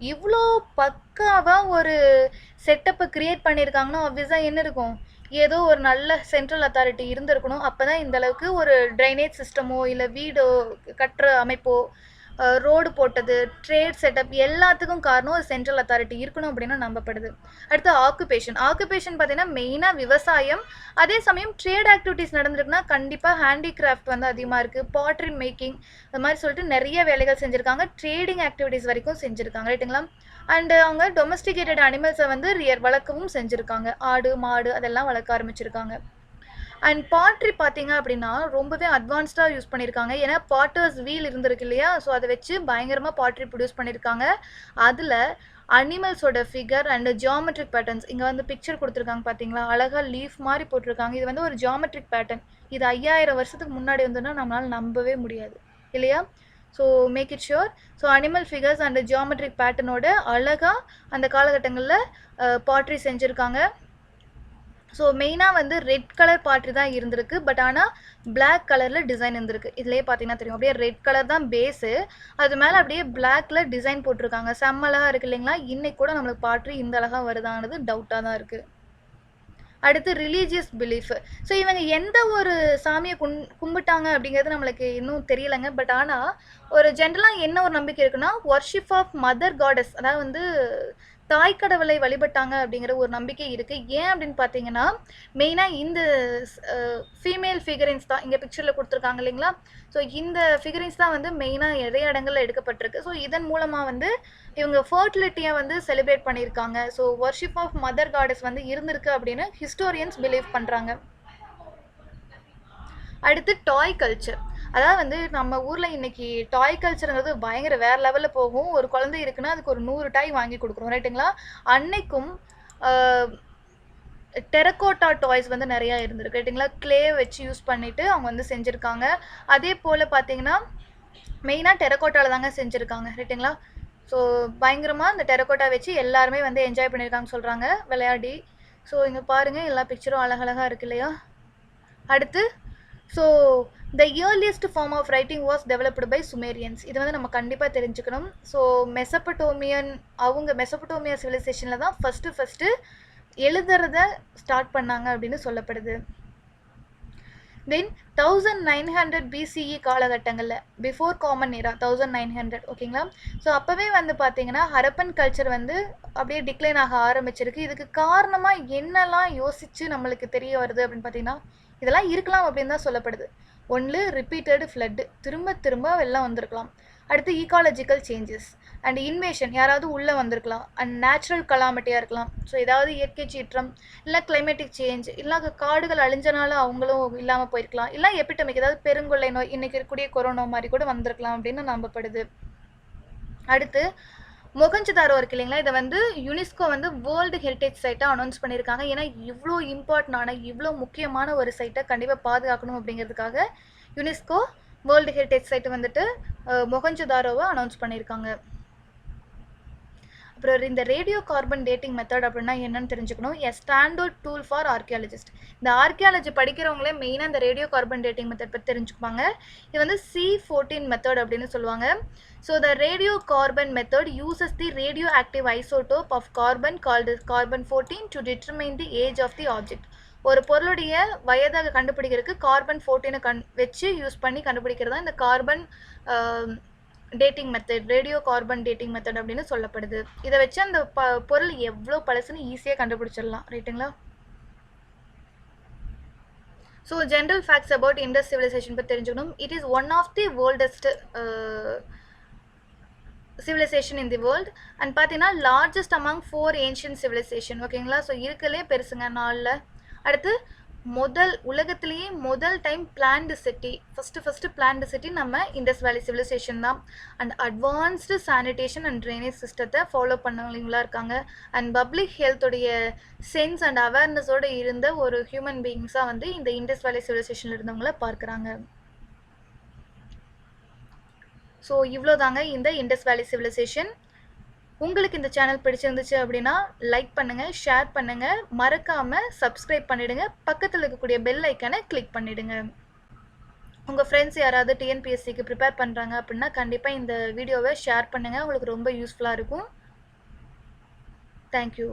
இவ்வளோ பக்காவாக ஒரு செட்டப்பை க்ரியேட் பண்ணியிருக்காங்கன்னா ஆப்வியஸாக என்ன இருக்கும், ஏதோ ஒரு நல்ல சென்ட்ரல் அத்தாரிட்டி இருந்திருக்கணும். அப்போ தான் இந்தளவுக்கு ஒரு ட்ரைனேஜ் சிஸ்டமோ இல்லை வீடோ கட்டுற அமைப்போ ரோடு போட்டது, ட்ரேட் செட்டப் எல்லாத்துக்கும் காரணம் ஒரு சென்ட்ரல் அத்தாரிட்டி இருக்கணும் அப்படின்னு நம்பப்படுது. அடுத்து ஆக்குபேஷன் பார்த்தீங்கன்னா மெயினாக விவசாயம். அதே சமயம் ட்ரேட் ஆக்டிவிட்டீஸ் நடந்திருக்குன்னா கண்டிப்பாக ஹேண்டிகிராஃப்ட் வந்து அதிகமாக இருக்குது, பாட்ரி மேக்கிங், அது மாதிரி சொல்லிட்டு நிறைய வேலைகள் செஞ்சுருக்காங்க. ட்ரேடிங் ஆக்டிவிட்டீஸ் வரைக்கும் செஞ்சுருக்காங்க, ரைட்டுங்களா. அண்டு அவங்க டொமஸ்டிகேட்டட் அனிமல்ஸை வந்து வளர்க்கவும் செஞ்சுருக்காங்க. ஆடு, மாடு அதெல்லாம் வளர்க்க ஆரம்பிச்சிருக்காங்க. அண்ட் பாட்ரி பார்த்தீங்க அப்படின்னா ரொம்பவே அட்வான்ஸ்டாக யூஸ் பண்ணியிருக்காங்க. ஏன்னா பாட்டர்ஸ் வீல் இருந்திருக்கு இல்லையா, ஸோ அதை வச்சு பயங்கரமாக பாட்ரி ப்ரொடியூஸ் பண்ணியிருக்காங்க. அதில் அனிமல்ஸோட ஃபிகர் அண்ட் ஜியாமெட்ரிக் பேட்டர்ன்ஸ், இங்கே வந்து பிக்சர் கொடுத்துருக்காங்க பார்த்தீங்களா, அழகாக லீஃப் மாதிரி போட்டிருக்காங்க. இது வந்து ஒரு ஜியாமெட்ரிக் பேட்டர்ன். இது 5000 வருஷத்துக்கு முன்னாடி வந்துன்னா நம்மளால் நம்பவே முடியாது இல்லையா. So make it sure. So animal figures and geometric பேட்டர்னோட அழகாக அந்த காலகட்டங்களில் பாட்ரி செஞ்சுருக்காங்க. ஸோ மெயினாக வந்து ரெட் கலர் பாட்ரி தான் இருந்திருக்கு, பட் ஆனால் பிளாக் கலரில் டிசைன் இருந்திருக்கு. இதுலேயே பார்த்தீங்கன்னா தெரியும், அப்படியே ரெட் கலர் தான் பேஸு, அது மேலே அப்படியே பிளாக்ல டிசைன் போட்டிருக்காங்க. செம்ம அழகாக இருக்குது இல்லைங்களா. இன்னைக்கு கூட நம்மளுக்கு பாட்ரி இந்த அழகாக வருதானது டவுட்டாக தான் இருக்குது. அடுத்து ரிலீஜியஸ் பிலீஃப். ஸோ இவங்க எந்த ஒரு சாமியை கும்பிட்டாங்க அப்படிங்கிறது நம்மளுக்கு இன்னும் தெரியலைங்க. பட் ஆனால் ஒரு ஜென்ரலாக என்ன ஒரு நம்பிக்கை இருக்குன்னா, வர்ஷிப் ஆஃப் மதர் காடஸ், அதாவது வந்து தாய் கடவுளை வழிபட்டாங்க அப்படிங்கிற ஒரு நம்பிக்கை இருக்குது. ஏன் அப்படின்னு பார்த்தீங்கன்னா, மெயினாக இந்த ஃபீமேல் ஃபிகரின்ஸ் தான் இங்கே பிக்சரில் கொடுத்துருக்காங்க இல்லைங்களா? ஸோ இந்த ஃபிகரின்ஸ் தான் வந்து மெயினாக நிறைய இடங்களில் எடுக்கப்பட்டிருக்கு. ஸோ இதன் மூலமாக வந்து இவங்க ஃபர்டிலிட்டியை வந்து செலிப்ரேட் பண்ணியிருக்காங்க. So worship of mother goddess வந்து இருந்திருக்கு அப்படின்னு ஹிஸ்டோரியன்ஸ் பிலீவ் பண்ணுறாங்க. அடுத்து டாய் கல்ச்சர். அதாவது வந்து நம்ம ஊரில் இன்னைக்கு டாய் கல்ச்சருங்கிறது பயங்கர வேறு லெவலில் போகும். ஒரு குழந்தை இருக்குன்னா அதுக்கு ஒரு 100 டாய் வாங்கி கொடுக்குறோம், ரைட்டுங்களா? அன்னைக்கும் டெரக்கோட்டா டாய்ஸ் வந்து நிறையா இருந்திருக்கு, ரைட்டுங்களா? க்ளே வச்சு யூஸ் பண்ணிவிட்டு அவங்க வந்து செஞ்சுருக்காங்க. அதே போல் பார்த்தீங்கன்னா மெயினாக டெரக்கோட்டாவில் தாங்க செஞ்சுருக்காங்க, ரைட்டுங்களா? ஸோ பயங்கரமாக இந்த டெரக்கோட்டா வச்சு எல்லாருமே வந்து என்ஜாய் பண்ணியிருக்காங்க சொல்கிறாங்க விளையாடி. ஸோ இங்கே பாருங்கள், எல்லா பிக்சரும் அழகழகாக இருக்கு இல்லையா? அடுத்து so the earliest form of writing was developed by Sumerians. இது வந்து நம்ம கண்டிப்பாக தெரிஞ்சுக்கணும். ஸோ மெசபடோமியா சிவிலைசேஷனில் தான் ஃபஸ்ட்டு எழுதுறத ஸ்டார்ட் பண்ணாங்க அப்படின்னு சொல்லப்படுது. தென் 1900 BCE காலகட்டங்களில், பிஃபோர் காமன் ஏரா 1900, ஓகேங்களா? ஸோ அப்போவே வந்து பார்த்தீங்கன்னா ஹரப்பன் கல்ச்சர் வந்து அப்படியே டிக்ளைன் ஆக ஆரம்பிச்சிருக்கு. இதுக்கு காரணமாக என்னெல்லாம் யோசித்து நம்மளுக்கு தெரிய வருது அப்படின்னு பார்த்தீங்கன்னா, இதெல்லாம் இருக்கலாம் அப்படின்னு தான் சொல்லப்படுது. ஒன்று ரிப்பீட்டடு ஃப்ளட்டு, திரும்ப திரும்ப வெள்ளம் வந்திருக்கலாம். அடுத்து ஈக்காலஜிக்கல் சேஞ்சஸ் அண்ட் இன்வேஷன், யாராவது உள்ளே வந்திருக்கலாம். அண்ட் நேச்சுரல் கலாமிட்டியாக இருக்கலாம். ஸோ ஏதாவது இயற்கை சீற்றம், இல்லை கிளைமேட்டிக் சேஞ்ச், இல்லை காடுகள் அழிஞ்சனால அவங்களும் இல்லாமல் போயிருக்கலாம். இல்லை எபிடமிக், ஏதாவது பெருங்கொள்ளை நோய், இன்றைக்கி இருக்கக்கூடிய கொரோனா மாதிரி கூட வந்திருக்கலாம் அப்படின்னு நம்பப்படுது. அடுத்து மொகஞ்சதாரோ இருக்கு இல்லைங்களா? இதை வந்து யுனெஸ்கோ வந்து வேர்ல்டு ஹெரிட்டேஜ் சைட்டாக அனௌன்ஸ் பண்ணியிருக்காங்க. ஏன்னா இவ்வளோ இம்பார்ட்டண்டான, இவ்வளோ முக்கியமான ஒரு சைட்டை கண்டிப்பாக பாதுகாக்கணும் அப்படிங்கிறதுக்காக யுனெஸ்கோ வேர்ல்டு ஹெரிட்டேஜ் சைட்டு வந்துட்டு மொகஞ்சதாரோவை அனௌன்ஸ் பண்ணியிருக்காங்க. அப்புறம் இந்த ரேடியோ கார்பன் டேட்டிங் மெத்தட் அப்படின்னா என்னன்னு தெரிஞ்சுக்கணும். எ ஸ்டாண்டர்ட் டூல் ஃபார் ஆர்கியாலஜிஸ்ட். இந்த ஆர்கியாலஜி படிக்கிறவங்களே மெயினாக இந்த ரேடியோ கார்பன் டேட்டிங் மெத்தட் பற்றி தெரிஞ்சுக்குவாங்க. இது வந்து C14 மெத்தட் அப்படின்னு சொல்லுவாங்க. So the radio carbon method uses the radio active isotope of carbon called carbon fourteen to determine the age of the object. ஒரு பொருளுடைய வயதாக கண்டுபிடிக்கிறதுக்கு கார்பன்-14 வச்சு யூஸ் பண்ணி கண்டுபிடிக்கிறது தான் இந்த carbon dating method, radio carbon dating method அப்படின்னு சொல்லப்படுது. இதை வச்சு அந்த பொருள் எவ்வளோ பழசுன்னு ஈஸியாக கண்டுபிடிச்சிடலாம், ரைட்டுங்களா? So general facts about Indus civilisation பற்றி தெரிஞ்சுக்கணும். It is one of the oldest civilisation in the world. And பார்த்தீங்கன்னா லார்ஜஸ்ட் அமாங் 4 ஏன்ஷியன்ட் சிவிலைசேஷன், ஓகேங்களா? ஸோ இருக்கலே பெருசுங்க 4. அடுத்து உலகத்திலேயே முதல் time planned city, first planned city நம்ம இண்டஸ் வேலி சிவிலைசேஷன் தான். And advanced sanitation and drainage சிஸ்டத்தை ஃபாலோ பண்ணவங்களா இருக்காங்க. அண்ட் பப்ளிக் ஹெல்த்துடைய சென்ஸ் அண்ட் அவேர்னஸோடு இருந்த ஒரு ஹியூமன் பீயிங்ஸாக வந்து இந்த இண்டஸ் வேலி சிவிலைசேஷனில் இருந்தவங்கள பார்க்குறாங்க. ஸோ இவ்வளோ தாங்க இந்த இண்டஸ் வேலி சிவிலைசேஷன். உங்களுக்கு இந்த சேனல் பிடிச்சிருந்துச்சு அப்படின்னா லைக் பண்ணுங்கள், ஷேர் பண்ணுங்கள், மறக்காமல் சப்ஸ்கிரைப் பண்ணிவிடுங்க. பக்கத்தில் இருக்கக்கூடிய பெல் ஐக்கானை கிளிக் பண்ணிவிடுங்க. உங்கள் ஃப்ரெண்ட்ஸ் யாராவது டிஎன்பிஎஸ்சிக்கு ப்ரிப்பேர் பண்ணுறாங்க அப்படின்னா கண்டிப்பாக இந்த வீடியோவை ஷேர் பண்ணுங்கள். உங்களுக்கு ரொம்ப யூஸ்ஃபுல்லாக இருக்கும். தேங்க்யூ.